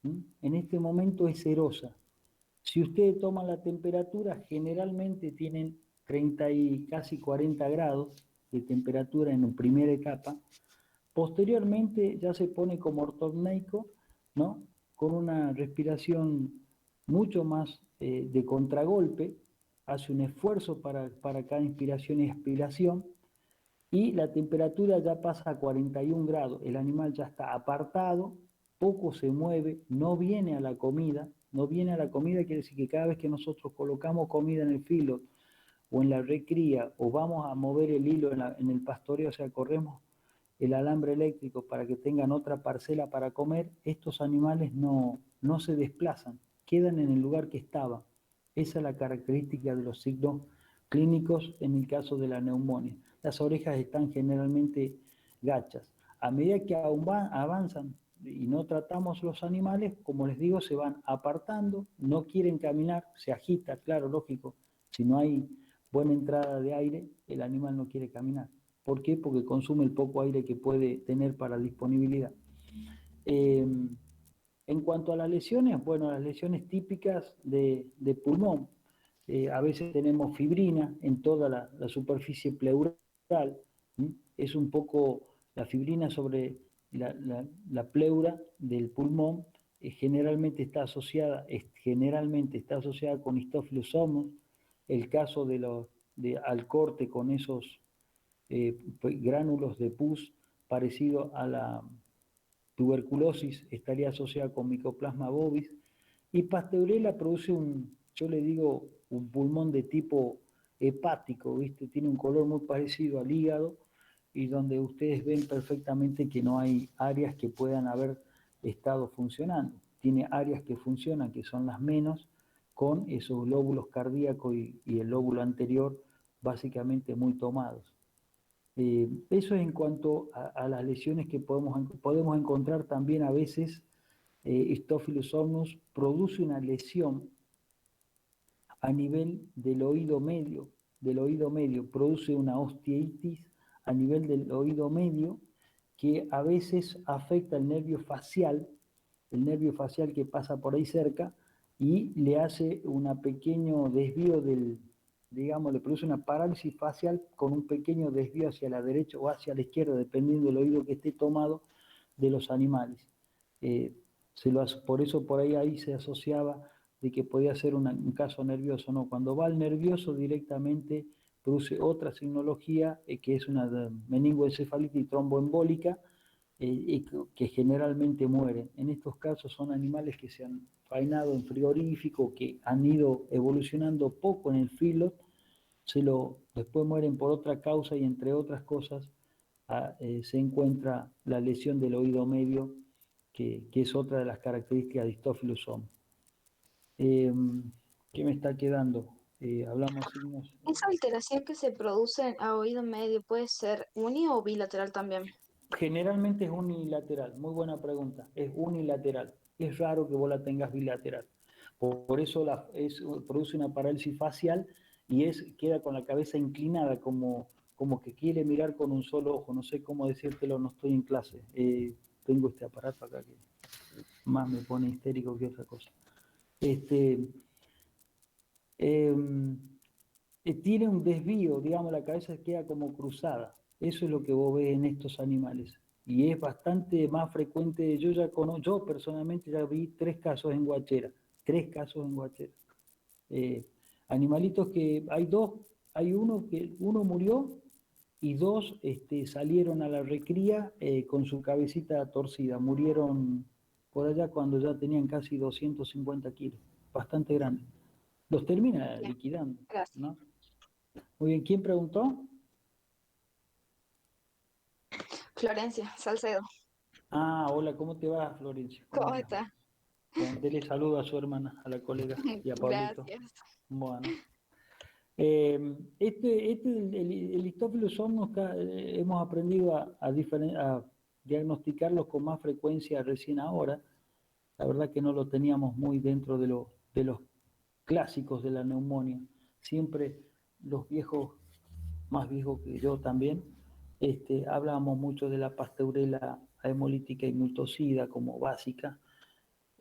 En este momento es serosa. Si ustedes toman la temperatura, generalmente tienen 30 y casi 40 grados de temperatura en la primera etapa. Posteriormente ya se pone como ortopneico, ¿no? Con una respiración mucho más de contragolpe, hace un esfuerzo para cada inspiración y expiración, y la temperatura ya pasa a 41 grados. El animal ya está apartado, poco se mueve, no viene a la comida. No viene a la comida quiere decir que cada vez que nosotros colocamos comida en el filo o en la recría o vamos a mover el hilo en el pastoreo, o sea, corremos el alambre eléctrico para que tengan otra parcela para comer, estos animales no se desplazan, quedan en el lugar que estaban. Esa es la característica de los signos clínicos en el caso de la neumonía. Las orejas están generalmente gachas. A medida que avanzan y no tratamos los animales, como les digo, se van apartando, no quieren caminar, se agita, claro, lógico. Si no hay buena entrada de aire, el animal no quiere caminar. ¿Por qué? Porque consume el poco aire que puede tener para disponibilidad. En cuanto a las lesiones, bueno, las lesiones típicas de pulmón, a veces tenemos fibrina en toda la superficie pleural, es un poco la fibrina sobre la pleura del pulmón, generalmente está asociada con Histophilos somos, el caso al corte con esos gránulos de pus parecido a la tuberculosis estaría asociada con Mycoplasma bovis, y Pasteurella produce yo le digo, un pulmón de tipo hepático, ¿viste? Tiene un color muy parecido al hígado y donde ustedes ven perfectamente que no hay áreas que puedan haber estado funcionando. Tiene áreas que funcionan, que son las menos, con esos lóbulos cardíacos y el lóbulo anterior básicamente muy tomados. Eso es en cuanto a las lesiones que podemos encontrar también a veces. Histophilos somnus produce una lesión a nivel del oído medio, produce una osteitis a nivel del oído medio que a veces afecta el nervio facial que pasa por ahí cerca y le hace un pequeño desvío digamos, le produce una parálisis facial con un pequeño desvío hacia la derecha o hacia la izquierda, dependiendo del oído que esté tomado de los animales. Por eso por ahí se asociaba de que podía ser un caso nervioso. No, cuando va al nervioso directamente produce otra signología que es una meningoencefalitis tromboembólica que generalmente mueren. En estos casos son animales que se han faenado en frigorífico, que han ido evolucionando poco en el filo, después mueren por otra causa y entre otras cosas se encuentra la lesión del oído medio, que es otra de las características de Histophilos somnus. ¿Qué me está quedando? Hablamos signos. ¿Esa alteración que se produce a oído medio puede ser uni o bilateral también? Generalmente es unilateral, muy buena pregunta, es unilateral. Es raro que vos la tengas bilateral. Por eso produce una parálisis facial y queda con la cabeza inclinada, como que quiere mirar con un solo ojo. No sé cómo decírtelo, no estoy en clase. Tengo este aparato acá que más me pone histérico que otra cosa. Tiene un desvío, digamos, la cabeza queda como cruzada. Eso es lo que vos ves en estos animales. Y es bastante más frecuente. Yo personalmente ya vi 3 casos en Guachera. Animalitos que hay uno murió y 2 salieron a la recría con su cabecita torcida. Murieron por allá cuando ya tenían casi 250 kilos. Bastante grande. Los termina Bien, liquidando, gracias. ¿no? Muy bien, ¿quién preguntó? Florencia, Salcedo. Hola, ¿cómo te va, Florencia? ¿Cómo ¿Cómo andas? está? Bueno, dele saludo a su hermana, a la colega y a Pablito. Gracias. Bueno. El Histophilos somnus hemos aprendido a diagnosticarlos con más frecuencia recién ahora. La verdad que no lo teníamos muy dentro de los clásicos de la neumonía. Siempre los viejos, más viejos que yo también, hablábamos mucho de la Pasteurella a hemolítica y multocida como básica.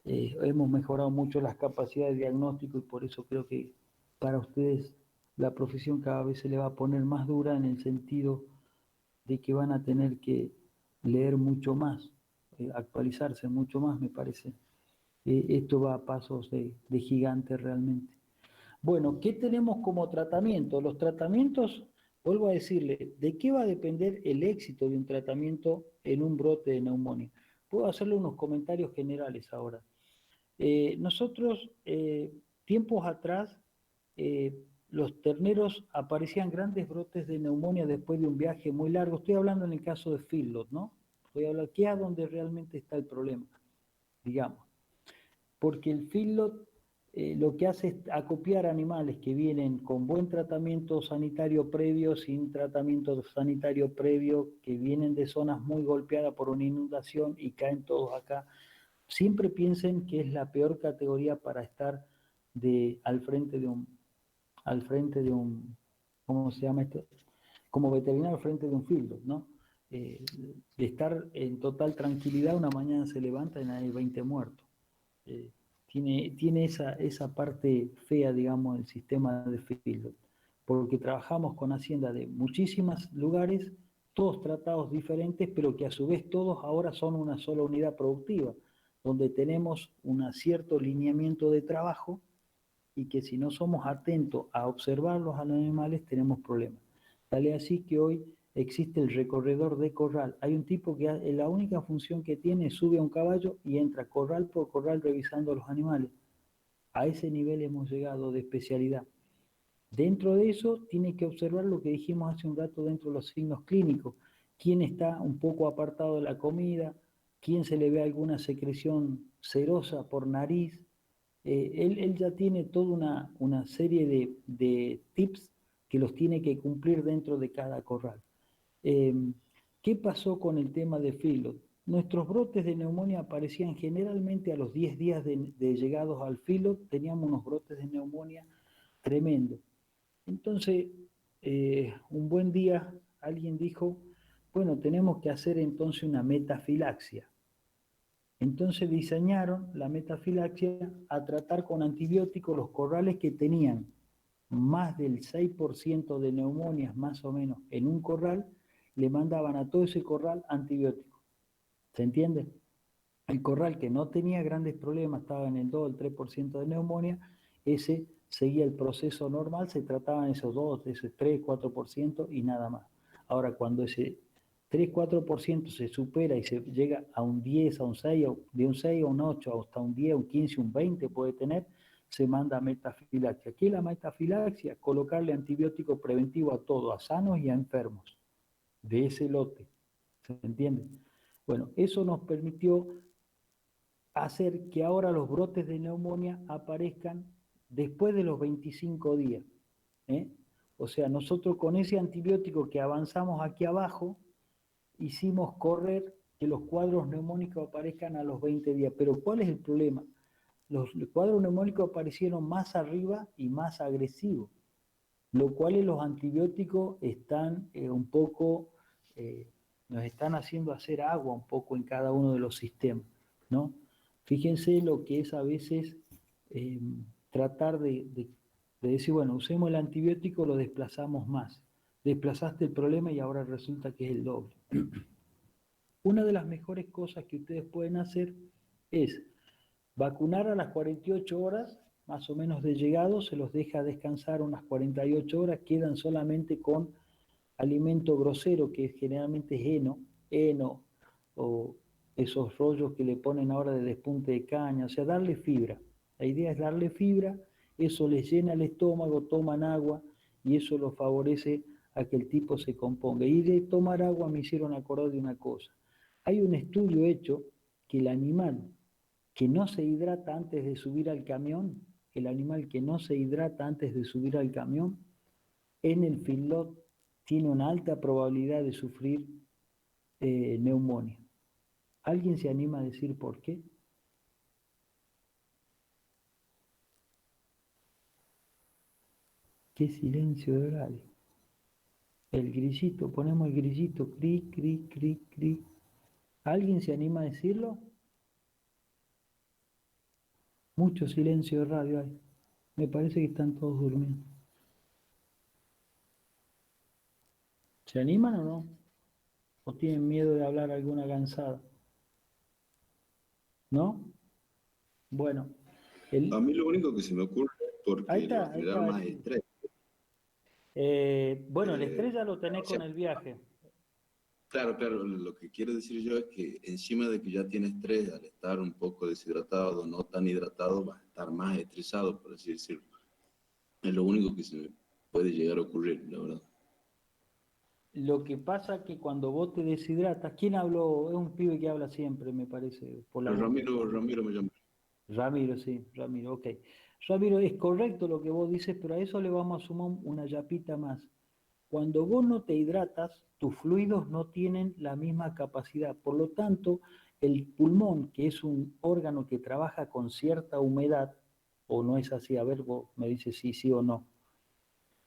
Hemos mejorado mucho las capacidades de diagnóstico y por eso creo que para ustedes la profesión cada vez se le va a poner más dura en el sentido de que van a tener que leer mucho más, actualizarse mucho más, me parece. Esto va a pasos de gigante realmente. Bueno, ¿qué tenemos como tratamiento? Los tratamientos, vuelvo a decirle, ¿de qué va a depender el éxito de un tratamiento en un brote de neumonía? Puedo hacerle unos comentarios generales ahora. Nosotros, tiempos atrás, los terneros aparecían grandes brotes de neumonía después de un viaje muy largo. Estoy hablando en el caso de feedlot, ¿no? Voy a hablar, ¿qué es donde realmente está el problema? Digamos. Porque el feedlot lo que hace es acopiar animales que vienen con buen tratamiento sanitario previo, sin tratamiento sanitario previo, que vienen de zonas muy golpeadas por una inundación y caen todos acá. Siempre piensen que es la peor categoría para estar al frente de un, ¿cómo se llama esto? Como veterinario al frente de un field, ¿no? De estar en total tranquilidad, una mañana se levanta y hay 20 muertos. Tiene esa parte fea, digamos, del sistema de field, porque trabajamos con haciendas de muchísimos lugares, todos tratados diferentes, pero que a su vez todos ahora son una sola unidad productiva, donde tenemos un cierto lineamiento de trabajo y que si no somos atentos a observarlos a los animales tenemos problemas. Tal es así que hoy existe el recorredor de corral. Hay un tipo que la única función que tiene es sube a un caballo y entra corral por corral revisando a los animales. A ese nivel hemos llegado de especialidad. Dentro de eso tiene que observar lo que dijimos hace un rato dentro de los signos clínicos. Quién está un poco apartado de la comida, quién se le ve alguna secreción serosa por nariz. Él ya tiene toda una serie de tips que los tiene que cumplir dentro de cada corral. ¿Qué pasó con el tema de feedlot? Nuestros brotes de neumonía aparecían generalmente a los 10 días de llegados al feedlot, teníamos unos brotes de neumonía tremendos. Entonces, un buen día alguien dijo, bueno, tenemos que hacer entonces una metafilaxia. Entonces diseñaron la metafilaxia a tratar con antibióticos los corrales que tenían más del 6% de neumonias más o menos en un corral, le mandaban a todo ese corral antibióticos. ¿Se entiende? El corral que no tenía grandes problemas, estaba en el 2 o el 3% de neumonía, ese seguía el proceso normal, se trataban esos 2, esos 3, 4% y nada más. Ahora, cuando ese 3, 4% se supera y se llega a un 10, a un 6, de un 6 a un 8, hasta un 10, un 15, un 20 puede tener, se manda a metafilaxia. ¿Qué es la metafilaxia? Colocarle antibiótico preventivo a todos, a sanos y a enfermos, de ese lote. ¿Se entiende? Bueno, eso nos permitió hacer que ahora los brotes de neumonía aparezcan después de los 25 días. O sea, nosotros con ese antibiótico que avanzamos aquí abajo, hicimos correr que los cuadros neumónicos aparezcan a los 20 días. Pero ¿cuál es el problema? Los cuadros neumónicos aparecieron más arriba y más agresivos, lo cual los antibióticos están un poco, nos están haciendo hacer agua un poco en cada uno de los sistemas, ¿no? Fíjense lo que es a veces tratar de decir, bueno, usemos el antibiótico, lo desplazamos más. Desplazaste el problema y ahora resulta que es el doble. Una de las mejores cosas que ustedes pueden hacer es vacunar a las 48 horas, más o menos de llegado, se los deja descansar unas 48 horas, quedan solamente con alimento grosero, que generalmente es heno, o esos rollos que le ponen ahora de despunte de caña, o sea, darle fibra. La idea es darle fibra, eso les llena el estómago, toman agua, y eso lo favorece a que el tipo se componga. Y de tomar agua me hicieron acordar de una cosa. Hay un estudio hecho que el animal que no se hidrata antes de subir al camión, el animal que no se hidrata antes de subir al camión, en el feedlot tiene una alta probabilidad de sufrir neumonía. ¿Alguien se anima a decir por qué? Qué silencio de horario. El grillito, ponemos el grillito, cri, cri, cri, cri. ¿Alguien se anima a decirlo? Mucho silencio de radio hay. Me parece que están todos durmiendo. ¿Se animan o no? ¿O tienen miedo de hablar alguna cansada? ¿No? Bueno, A mí lo único que se me ocurre es ahí porque le va a está, ahí generar está. más estrés. Bueno, el estrés ya lo O tenés sea, con el viaje. claro, claro, lo que quiero decir yo es que encima de que ya tiene estrés, al estar un poco deshidratado, no tan hidratado, va a estar más estresado, por así decirlo. Es lo único que se me puede llegar a ocurrir, la verdad. Lo que pasa que cuando vos te deshidratas, ¿quién habló? Es un pibe que habla siempre, me parece, por la Pero voz. Ramiro me llama. Ramiro, sí, Ramiro, ok. Ramiro, es correcto lo que vos dices, pero a eso le vamos a sumar una yapita más. Cuando vos no te hidratas, tus fluidos no tienen la misma capacidad. Por lo tanto, el pulmón, que es un órgano que trabaja con cierta humedad, o no es así, a ver, vos me dices sí, sí o no.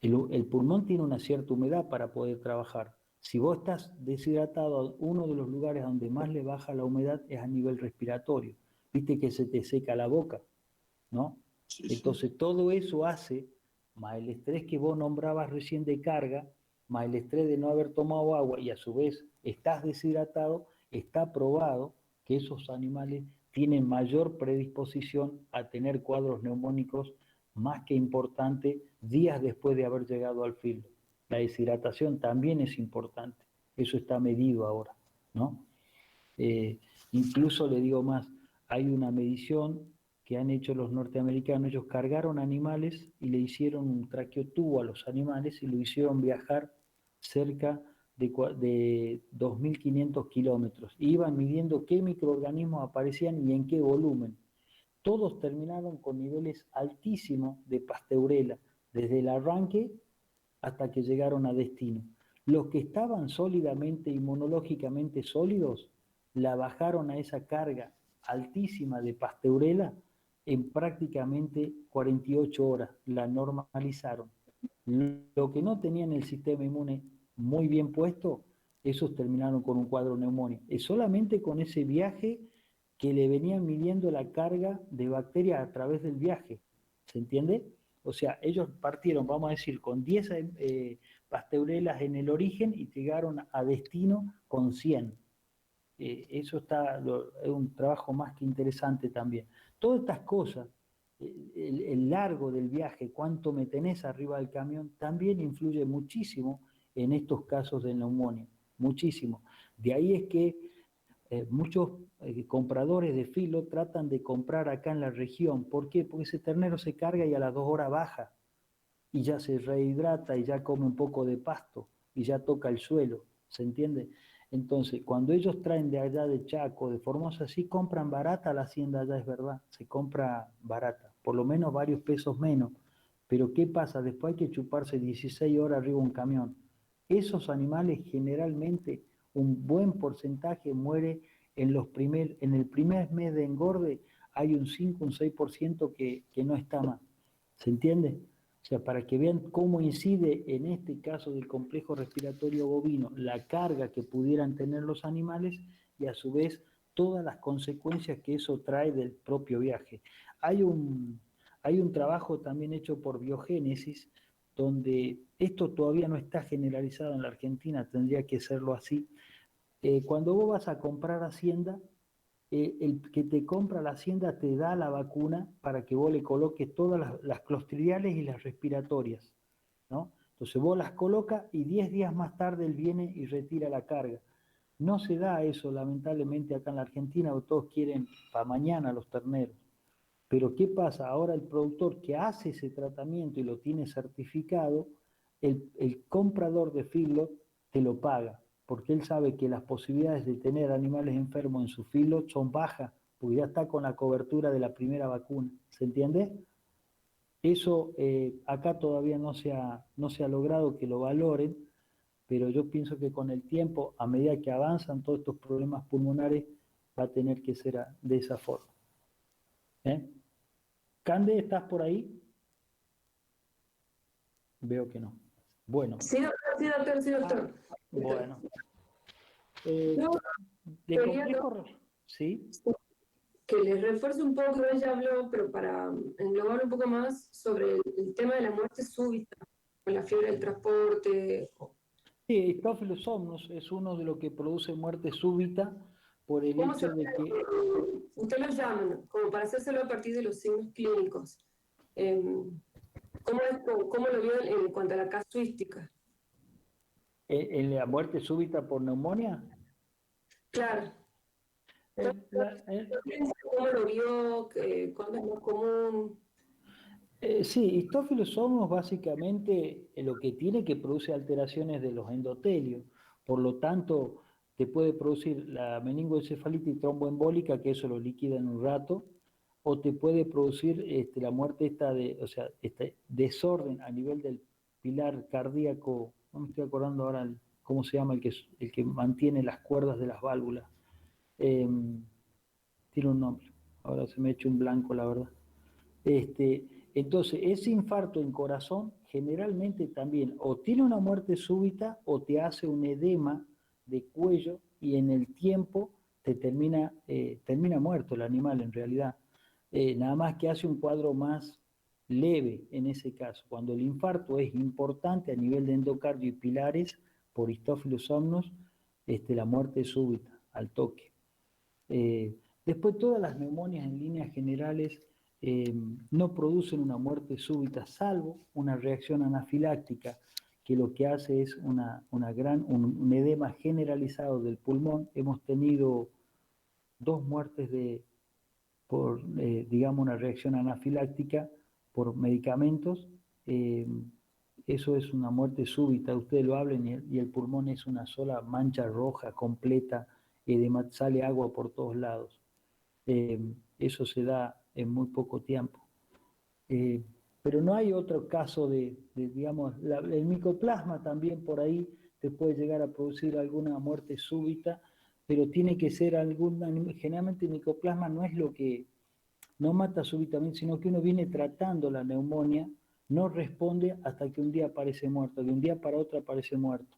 El pulmón tiene una cierta humedad para poder trabajar. Si vos estás deshidratado, uno de los lugares donde más le baja la humedad es a nivel respiratorio. Viste que se te seca la boca, ¿no? Sí, sí. Entonces todo eso hace, más el estrés que vos nombrabas recién de carga, más el estrés de no haber tomado agua y a su vez estás deshidratado, está probado que esos animales tienen mayor predisposición a tener cuadros neumónicos más que importante días después de haber llegado al filo. La deshidratación también es importante, eso está medido ahora, ¿no? Eh, Incluso le digo más, hay una medición que han hecho los norteamericanos, ellos cargaron animales y le hicieron un traqueotubo a los animales y lo hicieron viajar cerca de 2.500 kilómetros. Iban midiendo qué microorganismos aparecían y en qué volumen. Todos terminaron con niveles altísimos de pasteurela, desde el arranque hasta que llegaron a destino. Los que estaban sólidamente, inmunológicamente sólidos, la bajaron a esa carga altísima de pasteurela en prácticamente 48 horas, la normalizaron. Lo que no tenían el sistema inmune muy bien puesto, esos terminaron con un cuadro neumónico. Es solamente con ese viaje que le venían midiendo la carga de bacterias a través del viaje. ¿Se entiende? O sea, ellos partieron, vamos a decir, con 10 pasteurelas en el origen y llegaron a destino con 100. Eso es un trabajo más que interesante también. Todas estas cosas, el largo del viaje, cuánto me tenés arriba del camión, también influye muchísimo en estos casos de neumonía, muchísimo. De ahí es que muchos compradores de filo tratan de comprar acá en la región. ¿Por qué? Porque ese ternero se carga y a las 2 horas baja y ya se rehidrata y ya come un poco de pasto y ya toca el suelo, ¿se entiende? Entonces, cuando ellos traen de allá de Chaco, de Formosa, sí compran barata la hacienda allá, es verdad, se compra barata, por lo menos varios pesos menos. Pero ¿qué pasa? Después hay que chuparse 16 horas arriba de un camión. Esos animales generalmente, un buen porcentaje muere en el primer mes de engorde, hay un 5, un 6% que no está más. ¿Se entiende? O sea, para que vean cómo incide en este caso del complejo respiratorio bovino la carga que pudieran tener los animales y a su vez todas las consecuencias que eso trae del propio viaje. Hay un trabajo también hecho por Biogénesis donde esto todavía no está generalizado en la Argentina, tendría que serlo así. Cuando vos vas a comprar hacienda, el que te compra la hacienda te da la vacuna para que vos le coloques todas las clostridiales y las respiratorias, ¿no? Entonces vos las colocas y 10 días más tarde él viene y retira la carga. No se da eso, lamentablemente, acá en la Argentina, porque todos quieren para mañana los terneros. Pero ¿qué pasa? Ahora el productor que hace ese tratamiento y lo tiene certificado, el comprador de feedlot te lo paga, porque él sabe que las posibilidades de tener animales enfermos en su feedlot son bajas, porque ya está con la cobertura de la primera vacuna. ¿Se entiende? Eso acá todavía no se ha logrado que lo valoren, pero yo pienso que con el tiempo, a medida que avanzan todos estos problemas pulmonares, va a tener que ser de esa forma. ¿Eh? Cande, ¿estás por ahí? Veo que no. Bueno, Sí, doctor, sí, doctor, sí, doctor. bueno. No, De Quería complejo, ¿sí? que les refuerce un poco, ella habló, pero para englobar un poco más sobre el tema de la muerte súbita, con la fiebre del transporte. Sí, Staphylococcus somnos es uno de los que produce muerte súbita por el ¿Cómo se, hecho de que usted lo llaman, como para hacérselo a partir de los signos clínicos? Eh, ¿cómo lo vio en cuanto a la casuística? en la muerte súbita por neumonía, Claro. eh, la- eh, ¿Cómo lo vio? ¿Cuándo es más común? sí, Histófilos somos básicamente lo que tiene que produce alteraciones de los endotelios. Por lo tanto, te puede producir la meningoencefalitis tromboembólica, que eso lo liquida en un rato, o te puede producir la muerte o sea, este desorden a nivel del pilar cardíaco, no me estoy acordando ahora cómo se llama el que mantiene las cuerdas de las válvulas. Tiene un nombre, ahora se me ha hecho un blanco, la verdad. Este, entonces, ese infarto en corazón generalmente también o tiene una muerte súbita o te hace un edema de cuello y en el tiempo te termina muerto el animal en realidad. Nada más que hace un cuadro más leve en ese caso. Cuando el infarto es importante a nivel de endocardio y pilares por Histophilos somnos, la muerte es súbita, al toque. Después todas las neumonias en líneas generales no producen una muerte súbita, salvo una reacción anafiláctica, que lo que hace es un edema generalizado del pulmón. Hemos tenido 2 muertes por, digamos, una reacción anafiláctica por medicamentos. Eh, Eso es una muerte súbita, ustedes lo hablan y el pulmón es una sola mancha roja completa, sale agua por todos lados. Eso se da en muy poco tiempo. Eh, pero no hay otro caso digamos, el micoplasma también por ahí te puede llegar a producir alguna muerte súbita, pero tiene que ser generalmente el micoplasma no es lo que no mata súbitamente, sino que uno viene tratando la neumonía, no responde hasta que un día aparece muerto, de un día para otro aparece muerto.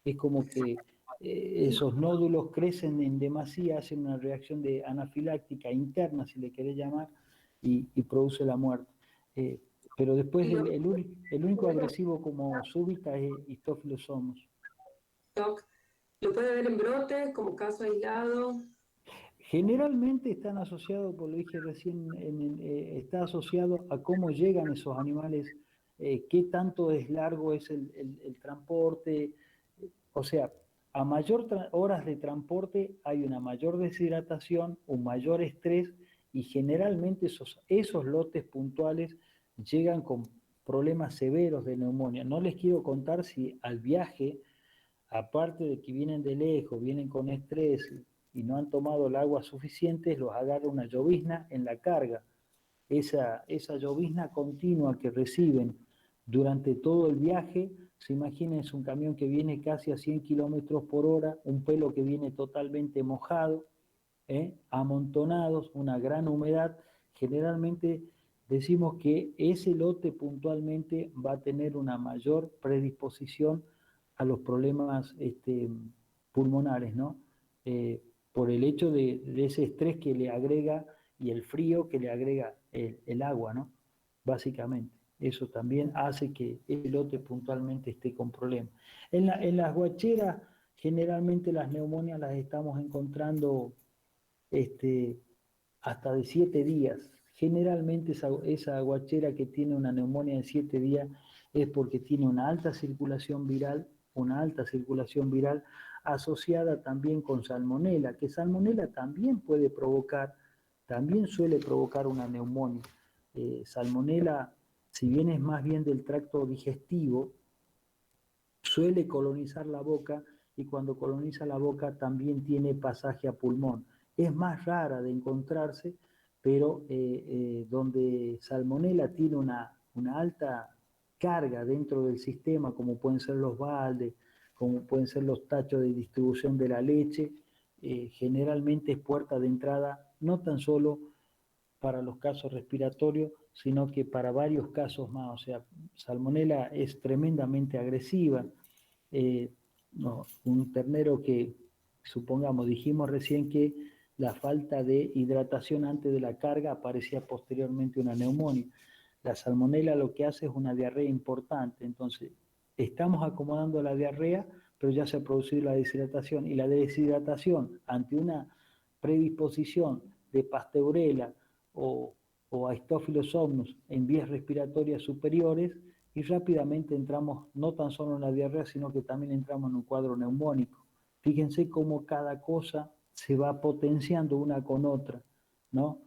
Es como que esos nódulos crecen en demasía, hacen una reacción anafiláctica interna, si le querés llamar, y produce la muerte. Pero después Y lo, el único agresivo como súbita es Histophilos somos. lo puede ver en brotes, como caso aislado. Generalmente están asociados, por lo dije recién, está asociado a cómo llegan esos animales, qué tanto es largo es el transporte, o sea, a mayor horas de transporte hay una mayor deshidratación, un mayor estrés y generalmente esos lotes puntuales llegan con problemas severos de neumonía. No les quiero contar si al viaje, aparte de que vienen de lejos, vienen con estrés y no han tomado el agua suficiente, los agarra una llovizna en la carga. Esa llovizna continua que reciben durante todo el viaje, se imaginen, es un camión que viene casi a 100 kilómetros por hora, un pelo que viene totalmente mojado, amontonados, una gran humedad. Generalmente decimos que ese lote puntualmente va a tener una mayor predisposición a los problemas pulmonares, ¿no? Por el hecho de ese estrés que le agrega y el frío que le agrega el agua, ¿no? Básicamente. Eso también hace que el lote puntualmente esté con problemas. En las guacheras, generalmente las neumonias las estamos encontrando hasta de 7 días. Generalmente esa guachera que tiene una neumonía de 7 días es porque tiene una alta circulación viral asociada también con salmonela, que salmonela también suele provocar una neumonía. Salmonela, si bien es más bien del tracto digestivo, suele colonizar la boca y cuando coloniza la boca también tiene pasaje a pulmón. Es más rara de encontrarse, pero donde Salmonella tiene una alta carga dentro del sistema, como pueden ser los baldes, como pueden ser los tachos de distribución de la leche, generalmente es puerta de entrada no tan solo para los casos respiratorios, sino que para varios casos más. O sea, Salmonella es tremendamente agresiva. No, un ternero que supongamos, dijimos recién que la falta de hidratación antes de la carga aparecía posteriormente una neumonía. La salmonela lo que hace es una diarrea importante, entonces estamos acomodando la diarrea, pero ya se ha producido la deshidratación, y la deshidratación ante una predisposición de Pasteurella o Aestophilus somnus en vías respiratorias superiores, y rápidamente entramos no tan solo en la diarrea, sino que también entramos en un cuadro neumónico. Fíjense cómo cada cosa se va potenciando una con otra, ¿no?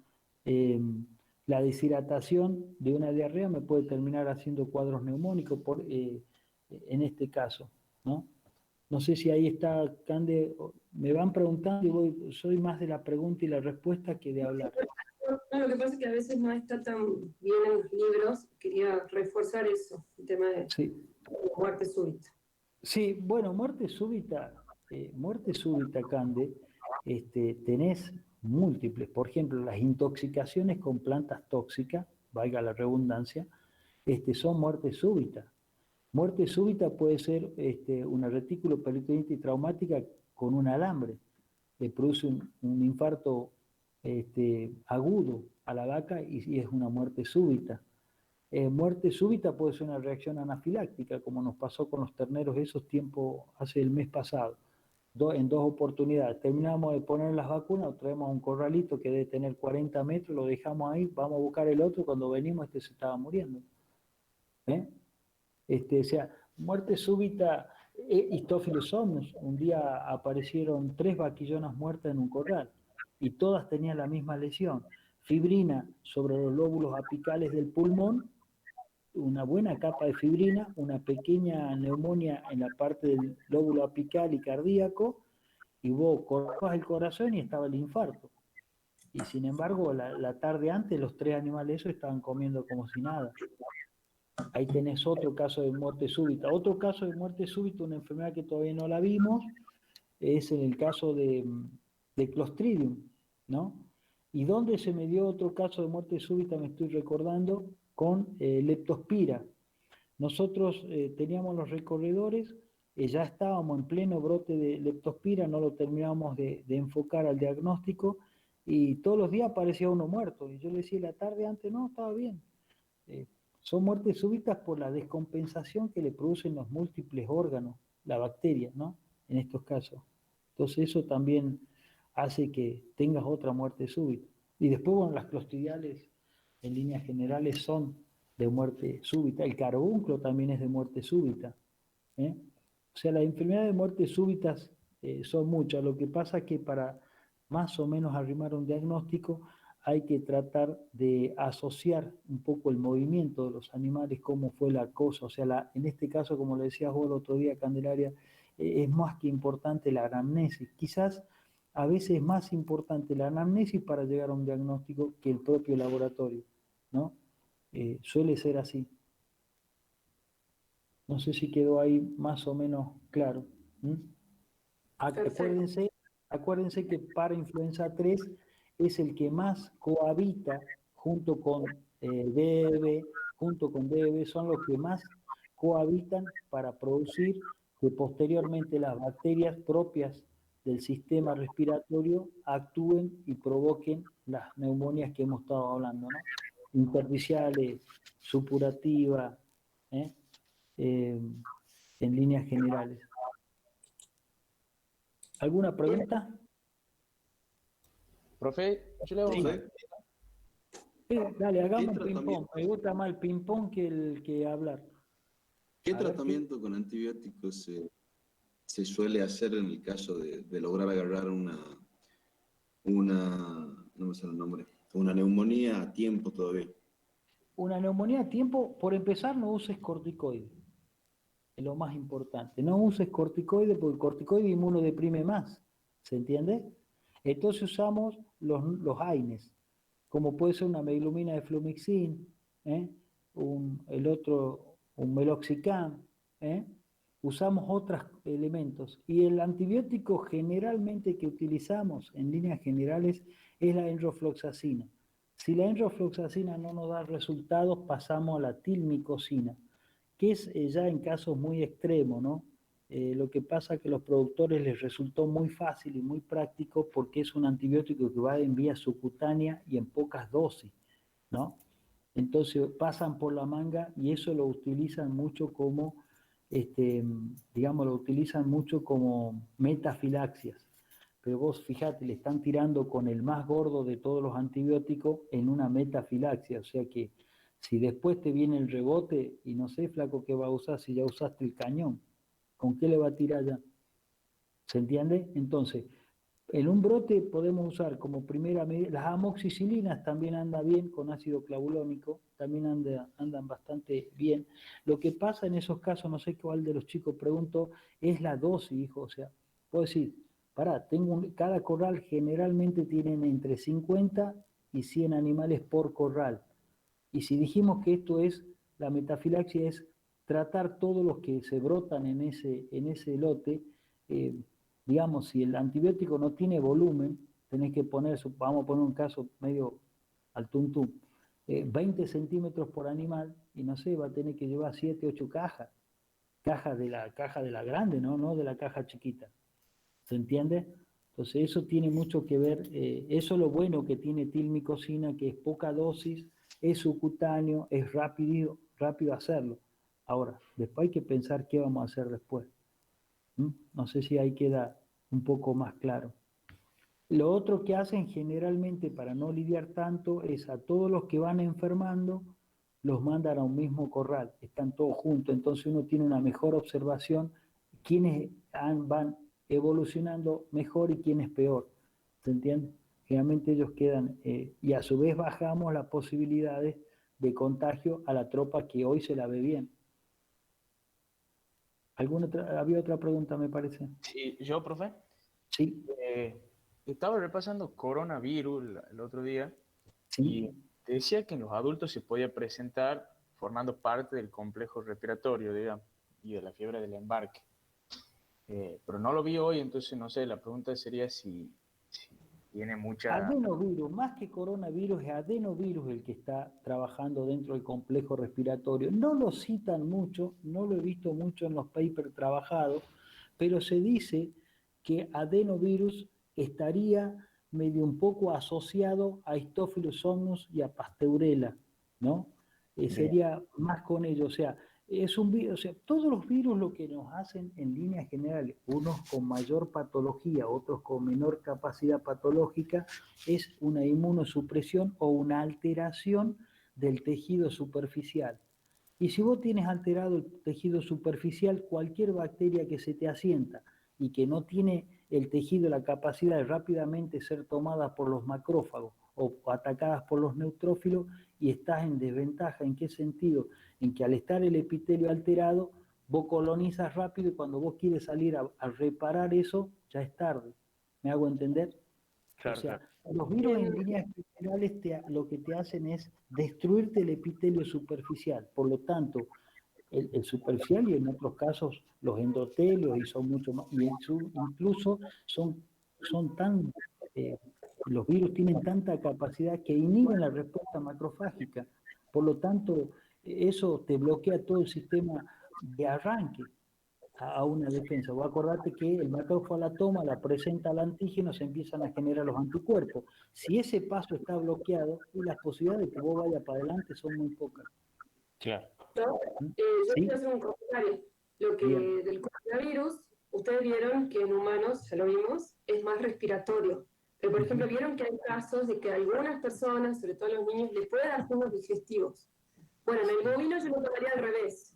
La deshidratación de una diarrea me puede terminar haciendo cuadros neumónicos en este caso, ¿no? No sé si ahí está, Cande, me van preguntando y soy más de la pregunta y la respuesta que de hablar. No, lo que pasa es que a veces no está tan bien en los libros, quería reforzar eso, el tema de muerte súbita. Sí, bueno, muerte súbita, Cande, tenés múltiples. Por ejemplo, las intoxicaciones con plantas tóxicas, valga la redundancia, son muertes súbitas. Muerte súbita puede ser una retículo peritonitis traumática con un alambre. Le produce un infarto agudo a la vaca y es una muerte súbita. Muerte súbita puede ser una reacción anafiláctica, como nos pasó con los terneros esos tiempos, hace el mes pasado, en 2 oportunidades. Terminamos de poner las vacunas, traemos un corralito que debe tener 40 metros, lo dejamos ahí, vamos a buscar el otro, cuando venimos se estaba muriendo. O sea, muerte súbita, Aestophilus somnus. Un día aparecieron 3 vaquillonas muertas en un corral y todas tenían la misma lesión. Fibrina sobre los lóbulos apicales del pulmón, una buena capa de fibrina, una pequeña neumonía en la parte del lóbulo apical y cardíaco, y vos cortabas el corazón y estaba el infarto. Y sin embargo, la tarde antes los 3 animales esos estaban comiendo como si nada. Ahí tenés otro caso de muerte súbita. Otro caso de muerte súbita, una enfermedad que todavía no la vimos, es en el caso de Clostridium, ¿no? ¿Y dónde se me dio otro caso de muerte súbita? Me estoy recordando con Leptospira. Nosotros teníamos los recorredores, ya estábamos en pleno brote de Leptospira, no lo terminábamos de enfocar al diagnóstico, y todos los días aparecía uno muerto. Y yo le decía, la tarde antes no, estaba bien. Son muertes súbitas por la descompensación que le producen los múltiples órganos, la bacteria, ¿no? En estos casos. Entonces eso también hace que tengas otra muerte súbita. Y después, bueno, las clostridiales en líneas generales son de muerte súbita. El carbunclo también es de muerte súbita. O sea, las enfermedades de muerte súbitas son muchas. Lo que pasa es que para más o menos arrimar un diagnóstico hay que tratar de asociar un poco el movimiento de los animales, cómo fue la cosa. O sea, en este caso, como le decías vos el otro día, Candelaria, es más que importante la anamnesis. Quizás a veces es más importante la anamnesis para llegar a un diagnóstico que el propio laboratorio, ¿no? Suele ser así. No sé si quedó ahí más o menos claro. Acuérdense que para influenza 3 es el que más cohabita junto con DEB, son los que más cohabitan para producir que posteriormente las bacterias propias del sistema respiratorio actúen y provoquen las neumonías que hemos estado hablando, ¿no? Intersticiales, supurativa, en líneas generales. ¿Alguna pregunta? Profe, yo le hago una. Dale, hagamos un ping-pong. Me gusta más el ping-pong que hablar. ¿Qué tratamiento con antibióticos se suele hacer en el caso de lograr agarrar no me sale el nombre, una neumonía a tiempo todavía? Una neumonía a tiempo, por empezar, no uses corticoides. Es lo más importante. No uses corticoides porque el corticoide inmunodeprime más. ¿Se entiende? Entonces usamos los AINES, como puede ser una meglumina de flumixin, el otro, un meloxicam, usamos otros elementos. Y el antibiótico generalmente que utilizamos en líneas generales es la enrofloxacina. Si la enrofloxacina no nos da resultados, pasamos a la tilmicosina, que es ya en casos muy extremos, ¿no? Lo que pasa es que a los productores les resultó muy fácil y muy práctico porque es un antibiótico que va en vía subcutánea y en pocas dosis, ¿no? Entonces pasan por la manga y eso lo utilizan mucho como, digamos, lo utilizan mucho como metafilaxias. Pero vos fíjate, le están tirando con el más gordo de todos los antibióticos en una metafilaxia, o sea que si después te viene el rebote y no sé, flaco, qué va a usar si ya usaste el cañón, ¿con qué le va a tirar ya? ¿Se entiende? Entonces, en un brote podemos usar como primera medida, las amoxicilinas también andan bien con ácido clavulónico, también andan bastante bien. Lo que pasa en esos casos, no sé cuál de los chicos preguntó, es la dosis, hijo. O sea, puedo decir, pará, cada corral generalmente tienen entre 50 y 100 animales por corral. Y si dijimos que esto es, la metafilaxia es tratar todos los que se brotan en ese lote, eh, digamos, si el antibiótico no tiene volumen, tenés que poner, vamos a poner un caso medio al tuntum, 20 centímetros por animal, y no sé, va a tener que llevar 7, 8 caja de la grande, ¿no? No de la caja chiquita. ¿Se entiende? Entonces eso tiene mucho que ver, eso es lo bueno que tiene tilmicosina, que es poca dosis, es subcutáneo, es rápido hacerlo. Ahora, después hay que pensar qué vamos a hacer después. No sé si ahí queda un poco más claro. Lo otro que hacen generalmente para no lidiar tanto es a todos los que van enfermando, los mandan a un mismo corral, están todos juntos, entonces uno tiene una mejor observación, quiénes van evolucionando mejor y quiénes peor, ¿se entiende? Generalmente ellos quedan, y a su vez bajamos las posibilidades de contagio a la tropa que hoy se la ve bien. ¿Había otra pregunta, me parece? Sí, yo, profe, Sí, estaba repasando coronavirus el otro día y sí. decía que en los adultos se podía presentar formando parte del complejo respiratorio, digamos, y de la fiebre del embarque. Pero no lo vi hoy, entonces no sé, la pregunta sería si tiene mucha... Adenovirus, más que coronavirus, es adenovirus el que está trabajando dentro del complejo respiratorio. No lo citan mucho, no lo he visto mucho en los papers trabajados, pero se dice que adenovirus estaría medio un poco asociado a Staphylococcus somnus y a Pasteurella, ¿no? Bien, Sería más con ello, o sea, es un virus, o sea, todos los virus lo que nos hacen en líneas generales, unos con mayor patología, otros con menor capacidad patológica, es una inmunosupresión o una alteración del tejido superficial. Y si vos tienes alterado el tejido superficial, cualquier bacteria que se te asienta y que no tiene el tejido la capacidad de rápidamente ser tomada por los macrófagos o atacadas por los neutrófilos, y estás en desventaja. ¿En qué sentido? En que al estar el epitelio alterado, vos colonizas rápido y cuando vos quieres salir a reparar eso, ya es tarde. ¿Me hago entender? O claro, sea, claro. los virus en líneas generales lo que te hacen es destruirte el epitelio superficial. Por lo tanto, el superficial y en otros casos los endotelios y son mucho más, y incluso son tan, eh, los virus tienen tanta capacidad que inhiben la respuesta macrofágica. Por lo tanto, eso te bloquea todo el sistema de arranque a una defensa. Vos acordate que el macrófago la toma, la presenta al antígeno, se empiezan a generar los anticuerpos. Si ese paso está bloqueado, y las posibilidades de que vos vayas para adelante son muy pocas. Claro. Yo quiero ¿Sí? hacer un comentario. Lo que Bien. del coronavirus, ustedes vieron que en humanos, ya lo vimos, es más respiratorio. Pero, por ejemplo, vieron que hay casos de que a algunas personas, sobre todo a los niños, le puede dar jugos digestivos. Bueno, en el bovino yo lo tomaría al revés.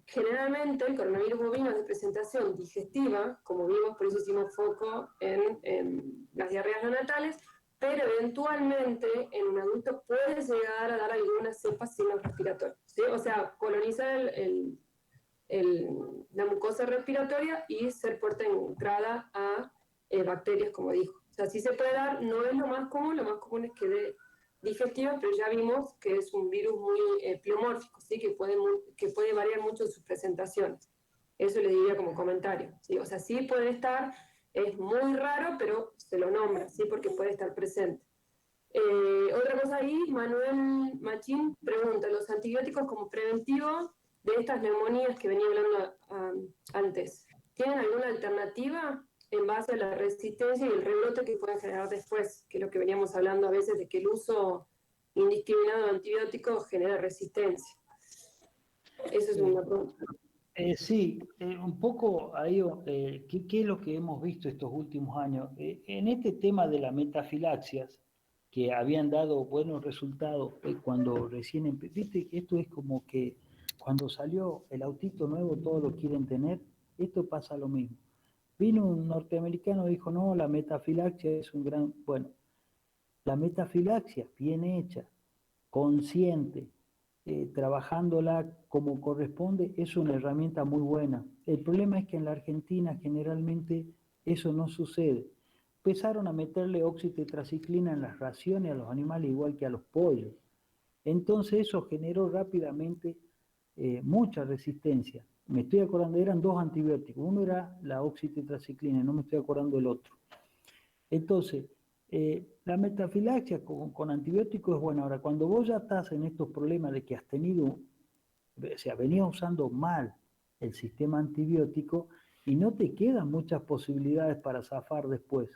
Generalmente el coronavirus bovino es de presentación digestiva, como vimos, por eso hicimos foco en las diarreas neonatales, pero eventualmente en un adulto puede llegar a dar algunas cepas signos respiratorios, ¿sí? O sea, colonizar la mucosa respiratoria y ser puerta de entrada a bacterias, como dijo. O sea, sí se puede dar, no es lo más común es que dé digestiva, pero ya vimos que es un virus muy pleomórfico, ¿sí? que puede variar mucho en sus presentaciones. Eso le diría como comentario, ¿sí? O sea, sí puede estar, es muy raro, pero se lo nombra, ¿sí? Porque puede estar presente. Otra cosa ahí, Manuel Machín pregunta, ¿los antibióticos como preventivo de estas neumonías que venía hablando antes? ¿Tienen alguna alternativa en base a la resistencia y el rebrote que pueden generar después? Que es lo que veníamos hablando a veces de que el uso indiscriminado de antibióticos genera resistencia. Eso es una pregunta. Sí, un poco ahí, ¿qué es lo que hemos visto estos últimos años? En este tema de las metafilaxias, que habían dado buenos resultados cuando recién viste que esto es como que cuando salió el autito nuevo todos lo quieren tener, esto pasa lo mismo. Vino un norteamericano y dijo, no, la metafilaxia es un gran... Bueno, la metafilaxia bien hecha, consciente, trabajándola como corresponde, es una herramienta muy buena. El problema es que en la Argentina generalmente eso no sucede. Empezaron a meterle oxitetraciclina en las raciones a los animales igual que a los pollos. Entonces eso generó rápidamente mucha resistencia. Me estoy acordando, eran 2 antibióticos. Uno era la oxitetraciclina, no me estoy acordando del otro. Entonces, la metafilaxia con antibióticos es buena. Ahora, cuando vos ya estás en estos problemas de que has tenido, o sea, venías usando mal el sistema antibiótico y no te quedan muchas posibilidades para zafar después.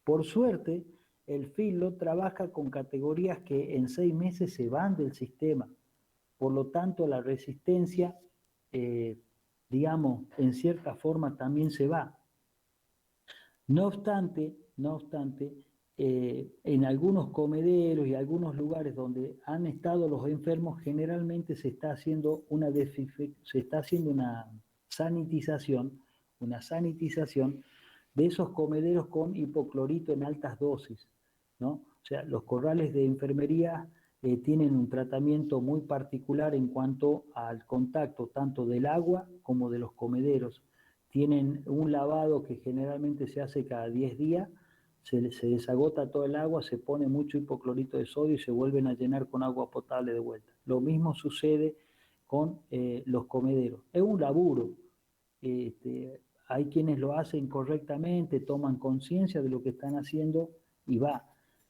Por suerte, el filo trabaja con categorías que en 6 meses se van del sistema. Por lo tanto, la resistencia, digamos, en cierta forma también se va. No obstante, en algunos comederos y algunos lugares donde han estado los enfermos, generalmente se está haciendo una sanitización de esos comederos con hipoclorito en altas dosis, ¿no? O sea, los corrales de enfermería tienen un tratamiento muy particular en cuanto al contacto tanto del agua como de los comederos. Tienen un lavado que generalmente se hace cada 10 días, se desagota todo el agua, se pone mucho hipoclorito de sodio y se vuelven a llenar con agua potable de vuelta. Lo mismo sucede con los comederos. Es un laburo. Hay quienes lo hacen correctamente, toman conciencia de lo que están haciendo y va.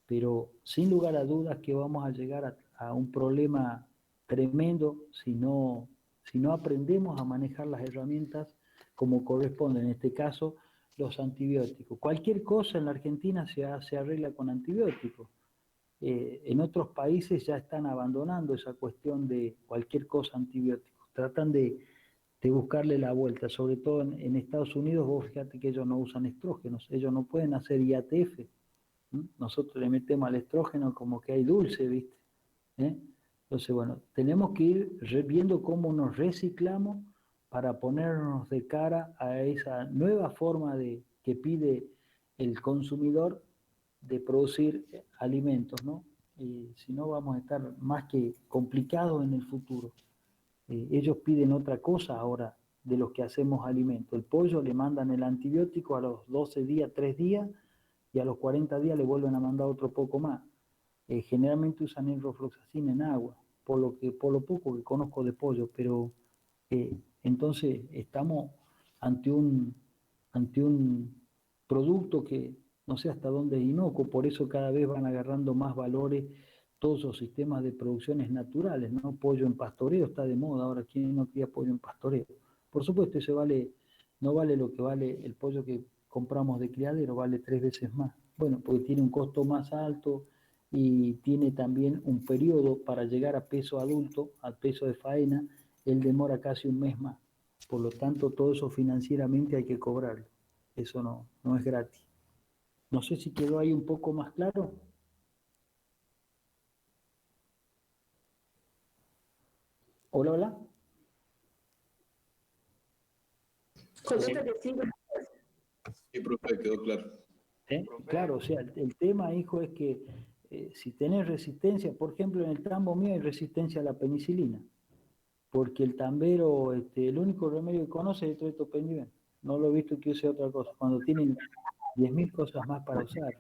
Pero sin lugar a dudas que vamos a llegar a un problema tremendo si no aprendemos a manejar las herramientas como corresponde, en este caso, los antibióticos. Cualquier cosa en la Argentina se arregla con antibióticos. En otros países ya están abandonando esa cuestión de cualquier cosa antibióticos. Tratan de buscarle la vuelta, sobre todo en Estados Unidos. Vos fíjate que ellos no usan estrógenos, ellos no pueden hacer IATF. Nosotros le metemos al estrógeno como que hay dulce, ¿viste? Entonces, bueno, tenemos que ir viendo cómo nos reciclamos para ponernos de cara a esa nueva forma que pide el consumidor de producir alimentos, ¿no? Si no, vamos a estar más que complicados en el futuro. Ellos piden otra cosa ahora de los que hacemos alimentos. El pollo le mandan el antibiótico a los 12 días, 3 días, y a los 40 días le vuelven a mandar otro poco más. Generalmente usan enrofloxacina en agua, por lo poco que conozco de pollo, pero entonces estamos ante un producto que no sé hasta dónde es inocuo, por eso cada vez van agarrando más valores todos los sistemas de producciones naturales, ¿no? Pollo en pastoreo está de moda ahora, ¿quién no cría pollo en pastoreo? Por supuesto, no vale lo que vale el pollo que compramos de criadero, vale 3 veces más. Bueno, porque tiene un costo más alto y tiene también un periodo para llegar a peso adulto, al peso de faena, él demora casi un mes más. Por lo tanto, todo eso financieramente hay que cobrarlo. Eso no es gratis. No sé si quedó ahí un poco más claro. Hola, hola. Sí, profe, quedó claro. Claro, o sea, el tema, hijo, es que si tenés resistencia, por ejemplo, en el tambo mío hay resistencia a la penicilina, porque el tambero, el único remedio que conoce es el tretopendiven. No lo he visto que use otra cosa, cuando tienen 10.000 cosas más para usar.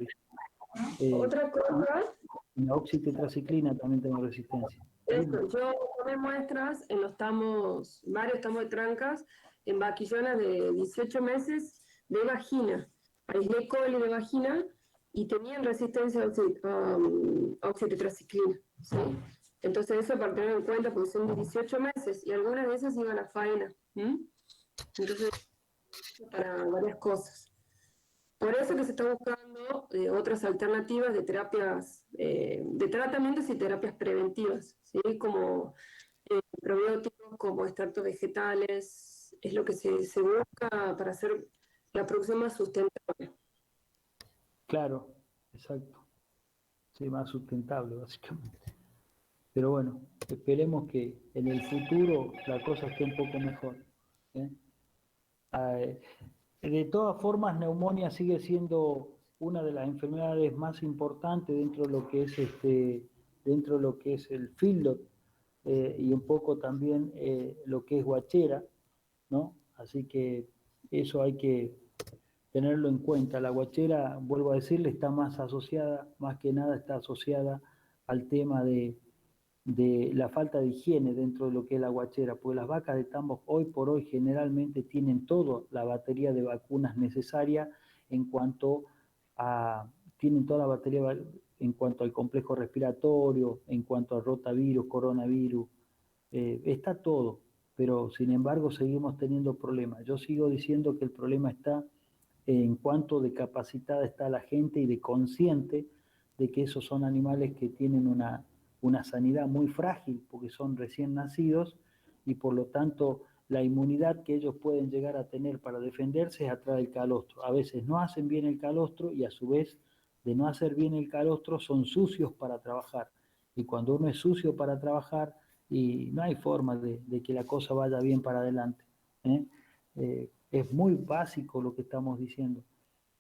Otra cosa, la oxitetraciclina también tengo resistencia. Eso, yo tomé muestras en varios tamos de trancas, en vaquillonas de 18 meses de vagina. Aislé coli de vagina y tenían resistencia a oxitetraciclina, ¿sí? Entonces eso para tener en cuenta, porque son de 18 meses y algunas de esas iban a faena. Entonces, para varias cosas. Por eso que se está buscando otras alternativas de terapias, de tratamientos y terapias preventivas, ¿sí? Como probióticos, como extractos vegetales, es lo que se busca para hacer la producción más sustentable. Claro, exacto. Sí, más sustentable, básicamente. Pero bueno, esperemos que en el futuro la cosa esté un poco mejor. ¿Eh? Eh, de todas formas, neumonía sigue siendo una de las enfermedades más importantes dentro de lo que es dentro de lo que es el feedlot, y un poco también lo que es guachera, ¿no? Así que eso hay que tenerlo en cuenta. La guachera, vuelvo a decirle, está más asociada, más que nada está asociada al tema de la falta de higiene dentro de lo que es la guachera, porque las vacas de tambos hoy por hoy generalmente tienen toda la batería de vacunas necesarias en cuanto a, tienen toda la batería en cuanto al complejo respiratorio, en cuanto al rotavirus, coronavirus, está todo, pero sin embargo seguimos teniendo problemas. Yo sigo diciendo que el problema está en cuanto de capacitada está la gente y de consciente de que esos son animales que tienen una sanidad muy frágil porque son recién nacidos y por lo tanto la inmunidad que ellos pueden llegar a tener para defenderse es a través del calostro. A veces no hacen bien el calostro y a su vez de no hacer bien el calostro son sucios para trabajar. Y cuando uno es sucio para trabajar, y no hay forma de que la cosa vaya bien para adelante. ¿Eh? Es muy básico lo que estamos diciendo.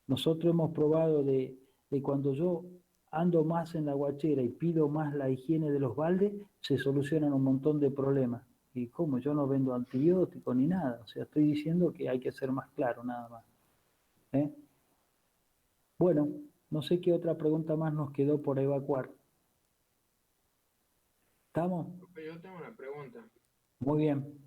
Nosotros hemos probado de cuando yo ando más en la guachera y pido más la higiene de los baldes, se solucionan un montón de problemas. Y como yo no vendo antibióticos ni nada, o sea, estoy diciendo que hay que ser más claro, nada más. ¿Eh? Bueno, no sé qué otra pregunta más nos quedó por evacuar. ¿Estamos? Yo tengo una pregunta. Muy bien.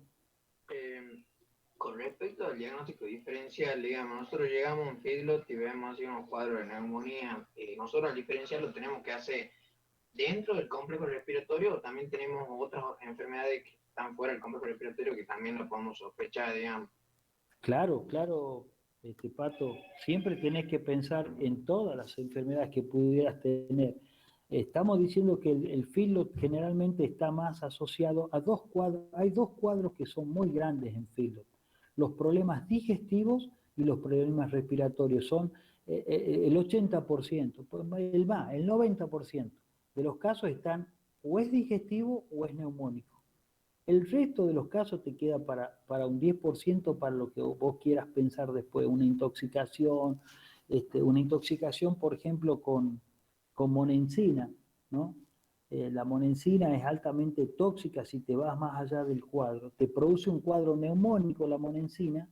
Con respecto al diagnóstico diferencial, digamos, nosotros llegamos a un feedlot y vemos así unos cuadros de neumonía. Nosotros al diferencial lo tenemos que hacer dentro del complejo respiratorio o también tenemos otras enfermedades que están fuera del complejo respiratorio que también lo podemos sospechar, digamos. Claro, claro, Pato, siempre tenés que pensar en todas las enfermedades que pudieras tener. Estamos diciendo que el feedlot generalmente está más asociado a dos cuadros. Hay dos cuadros que son muy grandes en feedlot. Los problemas digestivos y los problemas respiratorios son el 80%, el 90% de los casos están o es digestivo o es neumónico. El resto de los casos te queda para un 10% para lo que vos quieras pensar después, una intoxicación, por ejemplo, con monencina, ¿no? La monencina es altamente tóxica si te vas más allá del cuadro. Te produce un cuadro neumónico la monencina,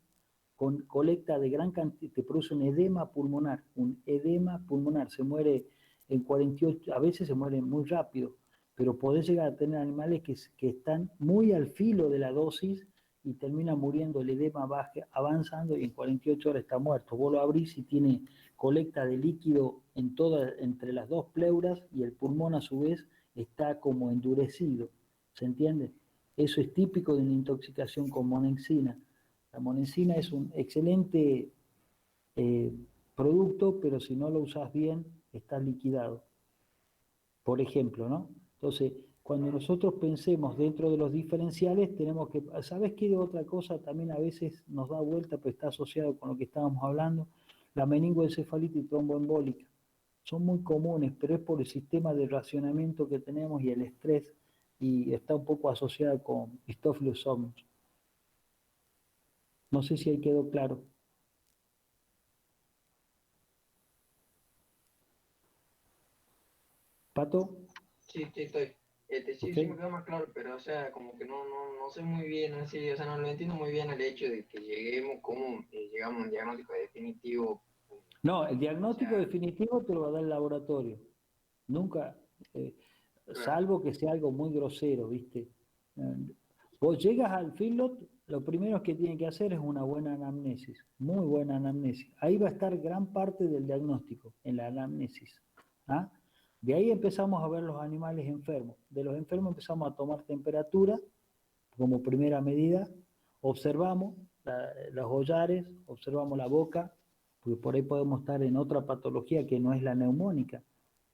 con colecta de gran cantidad, te produce un edema pulmonar, se muere en 48, a veces se muere muy rápido, pero podés llegar a tener animales que están muy al filo de la dosis y termina muriendo, el edema avanzando y en 48 horas está muerto. Vos lo abrís y tiene colecta de líquido entre las dos pleuras y el pulmón a su vez está como endurecido, ¿se entiende? Eso es típico de una intoxicación con monexina. La monencina es un excelente producto, pero si no lo usas bien, está liquidado. Por ejemplo, ¿no? Entonces, cuando nosotros pensemos dentro de los diferenciales, tenemos que, ¿sabes qué otra cosa también a veces nos da vuelta, pero está asociado con lo que estábamos hablando? La meningoencefalitis tromboembólica. Son muy comunes, pero es por el sistema de racionamiento que tenemos y el estrés, y está un poco asociada con Staphylococcus aureus. No sé si ahí quedó claro. ¿Pato? Sí, sí, estoy. Sí, sí me Ok. quedó más claro, pero o sea, como que no sé muy bien, así, o sea, no lo entiendo muy bien el hecho de que lleguemos, cómo llegamos a un diagnóstico definitivo. No, el O diagnóstico sea, definitivo te lo va a dar el laboratorio. Nunca, eh, claro, salvo que sea algo muy grosero, ¿viste? Vos llegas al feedlot, lo primero que tiene que hacer es una buena anamnesis, muy buena anamnesis. Ahí va a estar gran parte del diagnóstico, en la anamnesis. ¿Ah? De ahí empezamos a ver los animales enfermos. De los enfermos empezamos a tomar temperatura como primera medida, observamos, los hollares, observamos la boca, porque por ahí podemos estar en otra patología que no es la neumónica,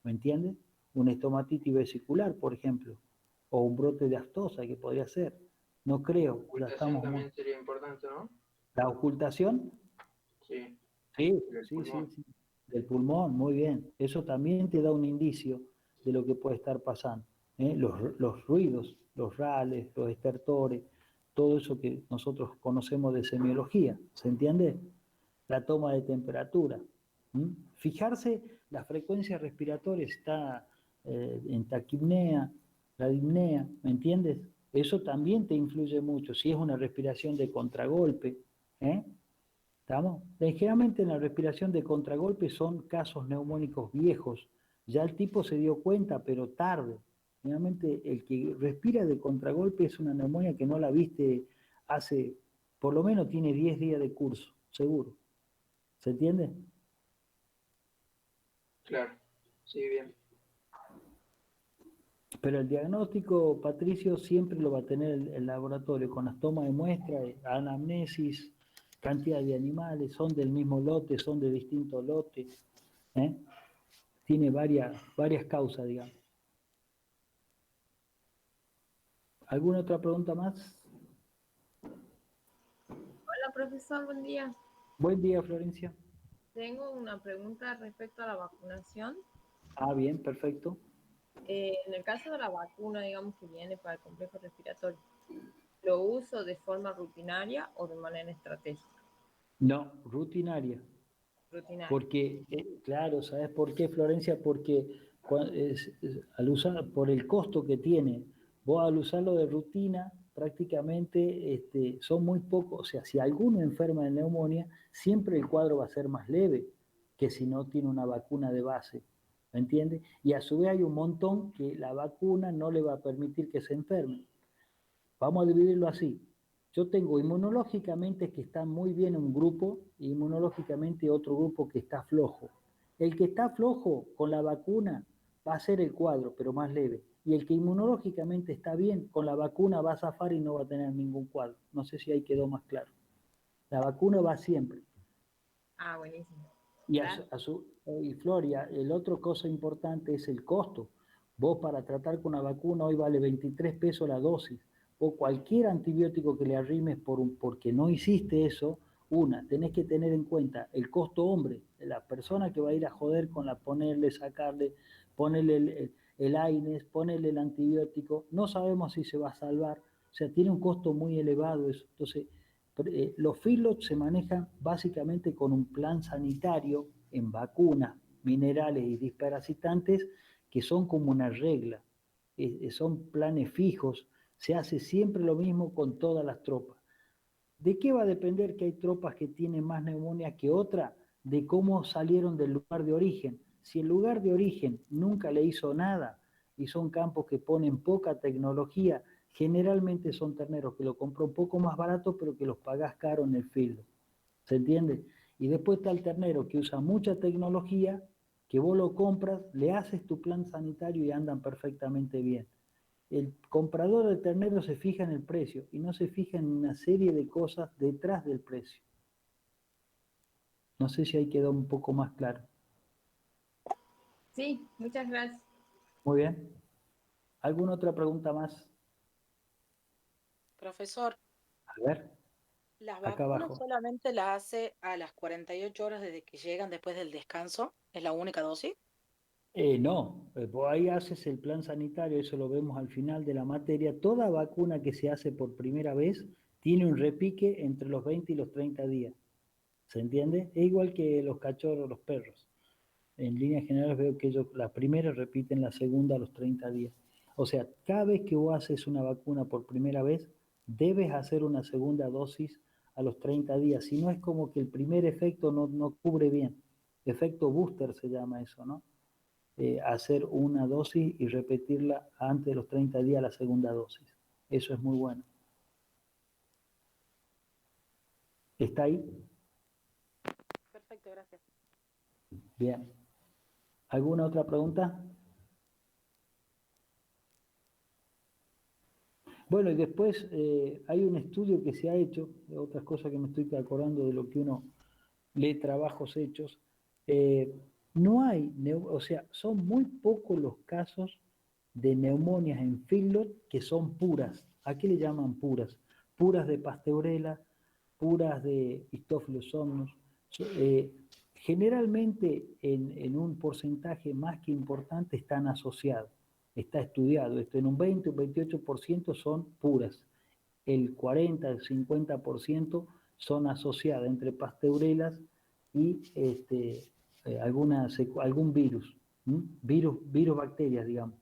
¿me entiendes? Una estomatitis vesicular, por ejemplo, o un brote de aftosa que podría ser. No creo, ya Ocultación estamos muy... también sería importante, ¿no? ¿La ocultación? Sí, Sí, del sí, sí, pulmón. sí. Del pulmón, muy bien. Eso también te da un indicio de lo que puede estar pasando. ¿Eh? Los ruidos, los rales, los estertores, todo eso que nosotros conocemos de semiología, ¿se entiende? La toma de temperatura. ¿Mm? Fijarse, la frecuencia respiratoria está en taquipnea, bradipnea, ¿me entiendes? Eso también te influye mucho, si es una respiración de contragolpe, ¿eh? ¿Estamos? Generalmente en la respiración de contragolpe son casos neumónicos viejos. Ya el tipo se dio cuenta, pero tarde. Generalmente el que respira de contragolpe es una neumonía que no la viste hace, por lo menos tiene 10 días de curso, seguro. ¿Se entiende? Claro, sí, bien. Pero el diagnóstico, Patricio, siempre lo va a tener el laboratorio, con las tomas de muestra, anamnesis, cantidad de animales, son del mismo lote, son de distintos lotes. ¿Eh? Tiene varias causas, digamos. ¿Alguna otra pregunta más? Hola, profesor, buen día. Buen día, Florencia. Tengo una pregunta respecto a la vacunación. Ah, bien, perfecto. En el caso de la vacuna, digamos que viene para el complejo respiratorio, ¿lo uso de forma rutinaria o de manera estratégica? No, rutinaria. Rutinaria. Porque, claro, ¿sabes por qué, Florencia? Porque al usar, por el costo que tiene, vos al usarlo de rutina, prácticamente son muy pocos, o sea, si alguno enferma de neumonía, siempre el cuadro va a ser más leve que si no tiene una vacuna de base, ¿me entiendes? Y a su vez hay un montón que la vacuna no le va a permitir que se enferme. Vamos a dividirlo así. Yo tengo inmunológicamente que está muy bien un grupo y inmunológicamente otro grupo que está flojo. El que está flojo con la vacuna va a ser el cuadro, pero más leve. Y el que inmunológicamente está bien con la vacuna va a zafar y no va a tener ningún cuadro. No sé si ahí quedó más claro. La vacuna va siempre. Ah, buenísimo. Y, Gracias. y Floria, el otro cosa importante es el costo. Vos para tratar con una vacuna hoy vale 23 pesos la dosis. O cualquier antibiótico que le arrimes porque no hiciste eso, tenés que tener en cuenta el costo hombre, la persona que va a ir a joder con ponerle, sacarle, ponerle el AINES, ponerle el antibiótico, no sabemos si se va a salvar, o sea, tiene un costo muy elevado eso. Entonces, los feedlots se manejan básicamente con un plan sanitario en vacunas, minerales y disparasitantes que son como una regla, son planes fijos, se hace siempre lo mismo con todas las tropas. ¿De qué va a depender que hay tropas que tienen más neumonía que otras? De cómo salieron del lugar de origen. Si el lugar de origen nunca le hizo nada y son campos que ponen poca tecnología, generalmente son terneros que lo compró un poco más barato pero que los pagás caro en el filo. ¿Se entiende? Y después está el ternero que usa mucha tecnología, que vos lo compras, le haces tu plan sanitario y andan perfectamente bien. El comprador de ternero se fija en el precio y no se fija en una serie de cosas detrás del precio. No sé si ahí quedó un poco más claro. Sí, muchas gracias. Muy bien. ¿Alguna otra pregunta más? Profesor, A ver, ¿las acá vacunas abajo. solamente las hace a las 48 horas desde que llegan después del descanso? ¿Es la única dosis? No, vos ahí haces el plan sanitario, eso lo vemos al final de la materia. Toda vacuna que se hace por primera vez tiene un repique entre los 20 y los 30 días. ¿Se entiende? Es igual que los cachorros, los perros. En líneas generales veo que ellos la primera repiten la segunda a los 30 días. O sea, cada vez que vos haces una vacuna por primera vez, debes hacer una segunda dosis a los 30 días. Si no es como que el primer efecto no cubre bien. Efecto booster se llama eso, ¿no? Hacer una dosis y repetirla antes de los 30 días la segunda dosis. Eso es muy bueno. ¿Está ahí? Perfecto, gracias. Bien. ¿Alguna otra pregunta? Bueno, y después hay un estudio que se ha hecho, de otras cosas que me estoy acordando de lo que uno lee trabajos hechos. No hay, o sea, son muy pocos los casos de neumonias en feedlot que son puras. ¿A qué le llaman puras? Puras de Pasteurella, puras de Histophilos somnus. Generalmente en un porcentaje más que importante están asociados. Está estudiado esto, en un 20 o 28% son puras, el 40, el 50% son asociadas entre pasteurelas y algún virus, virus, bacterias, digamos.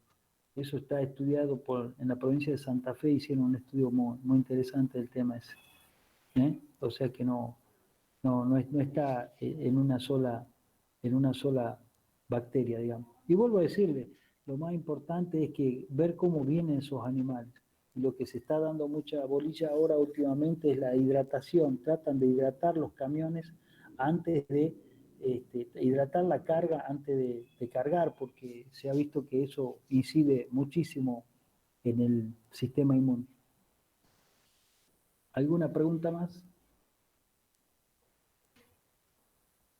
Eso está estudiado en la provincia de Santa Fe, hicieron un estudio muy, muy interesante del tema ese. O sea que no está en una sola bacteria, digamos. Y vuelvo a decirle, lo más importante es que ver cómo vienen esos animales. Y lo que se está dando mucha bolilla ahora últimamente es la hidratación. Tratan de hidratar los camiones antes de hidratar la carga antes de cargar, porque se ha visto que eso incide muchísimo en el sistema inmune. ¿Alguna pregunta más?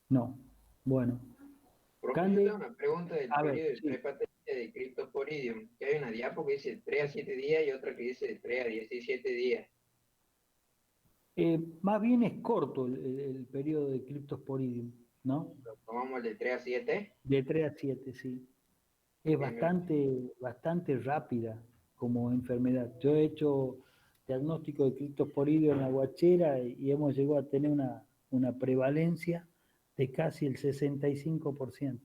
No. Bueno. Profe, yo tengo una pregunta del A ver, periodo de sí. prepatente de Cryptosporidium, que hay una diapo que dice de 3 a 7 días y otra que dice de 3 a 17 días. Más bien es corto el periodo de Cryptosporidium, ¿no? ¿Tomamos el de 3 a 7? De 3 a 7, sí. Es Bien. bastante rápida como enfermedad. Yo he hecho diagnóstico de Cryptosporidium en la guachera y hemos llegado a tener una prevalencia de casi el 65%.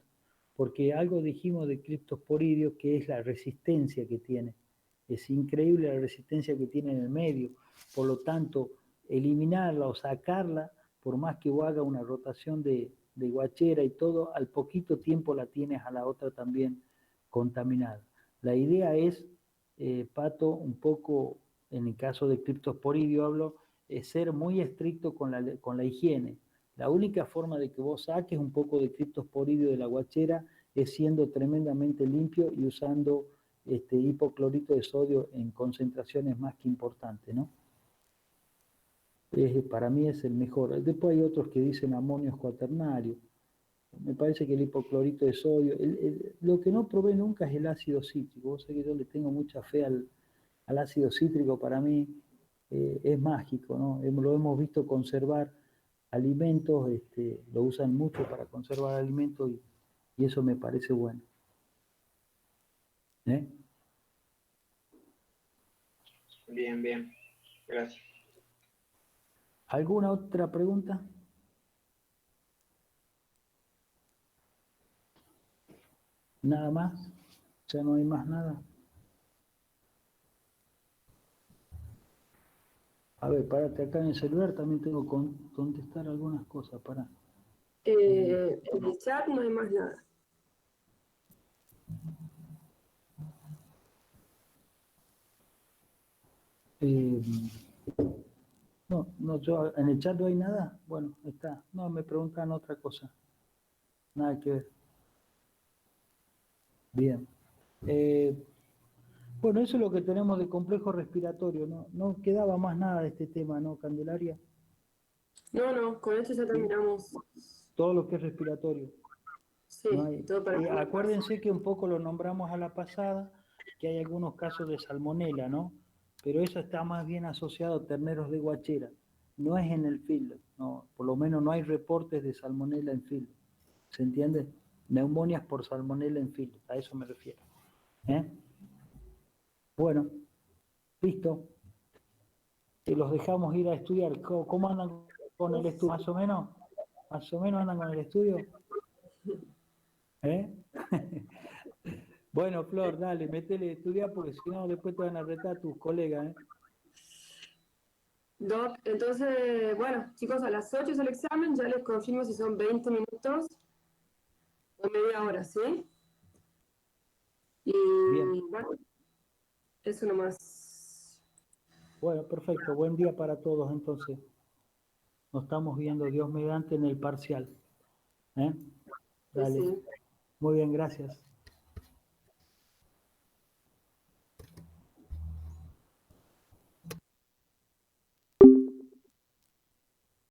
Porque algo dijimos de Cryptosporidium que es la resistencia que tiene. Es increíble la resistencia que tiene en el medio. Por lo tanto, eliminarla o sacarla, por más que vos haga una rotación de guachera y todo, al poquito tiempo la tienes a la otra también contaminada. La idea es, Pato, un poco, en el caso de Cryptosporidium hablo, es ser muy estricto con la higiene. La única forma de que vos saques un poco de Cryptosporidium de la guachera es siendo tremendamente limpio y usando hipoclorito de sodio en concentraciones más que importantes, ¿no? Para mí es el mejor. Después hay otros que dicen amonio cuaternario. Me parece que el hipoclorito de sodio, lo que no probé nunca es el ácido cítrico. Vos sabés que yo le tengo mucha fe al ácido cítrico, para mí es mágico, ¿no? Lo hemos visto conservar alimentos, lo usan mucho para conservar alimentos y eso me parece bueno. Bien, bien. Gracias. ¿Alguna otra pregunta? ¿Nada más? ¿Ya no hay más nada? A ver, párate acá en el celular, también tengo que contestar algunas cosas, pará. En el chat no hay más nada. No, yo en el chat no hay nada. Bueno, está. No, me preguntan otra cosa. Nada que ver. Bien. Bueno, eso es lo que tenemos de complejo respiratorio, ¿no? No quedaba más nada de este tema, ¿no, Candelaria? No, con esto ya terminamos. Todo lo que es respiratorio. Sí, No hay, todo para acuérdense que un poco lo nombramos a la pasada, que hay algunos casos de salmonela, ¿no? Pero eso está más bien asociado a terneros de guachera. No es en el field, no, por lo menos no hay reportes de salmonela en field. ¿Se entiende? Neumonias por salmonela en field, a eso me refiero. Bueno, listo. Y los dejamos ir a estudiar. ¿Cómo andan con el estudio? ¿Más o menos? ¿Más o menos andan con el estudio? Bueno, Flor, dale, métele a estudiar porque si no después te van a retar tus colegas. Doc, entonces, bueno, chicos, a las 8 es el examen, ya les confirmo si son 20 minutos o media hora, ¿sí? Y Bien. bueno, eso nomás. Bueno, perfecto. Buen día para todos entonces. Nos estamos viendo, Dios mediante, en el parcial. Dale. Sí. Muy bien, gracias.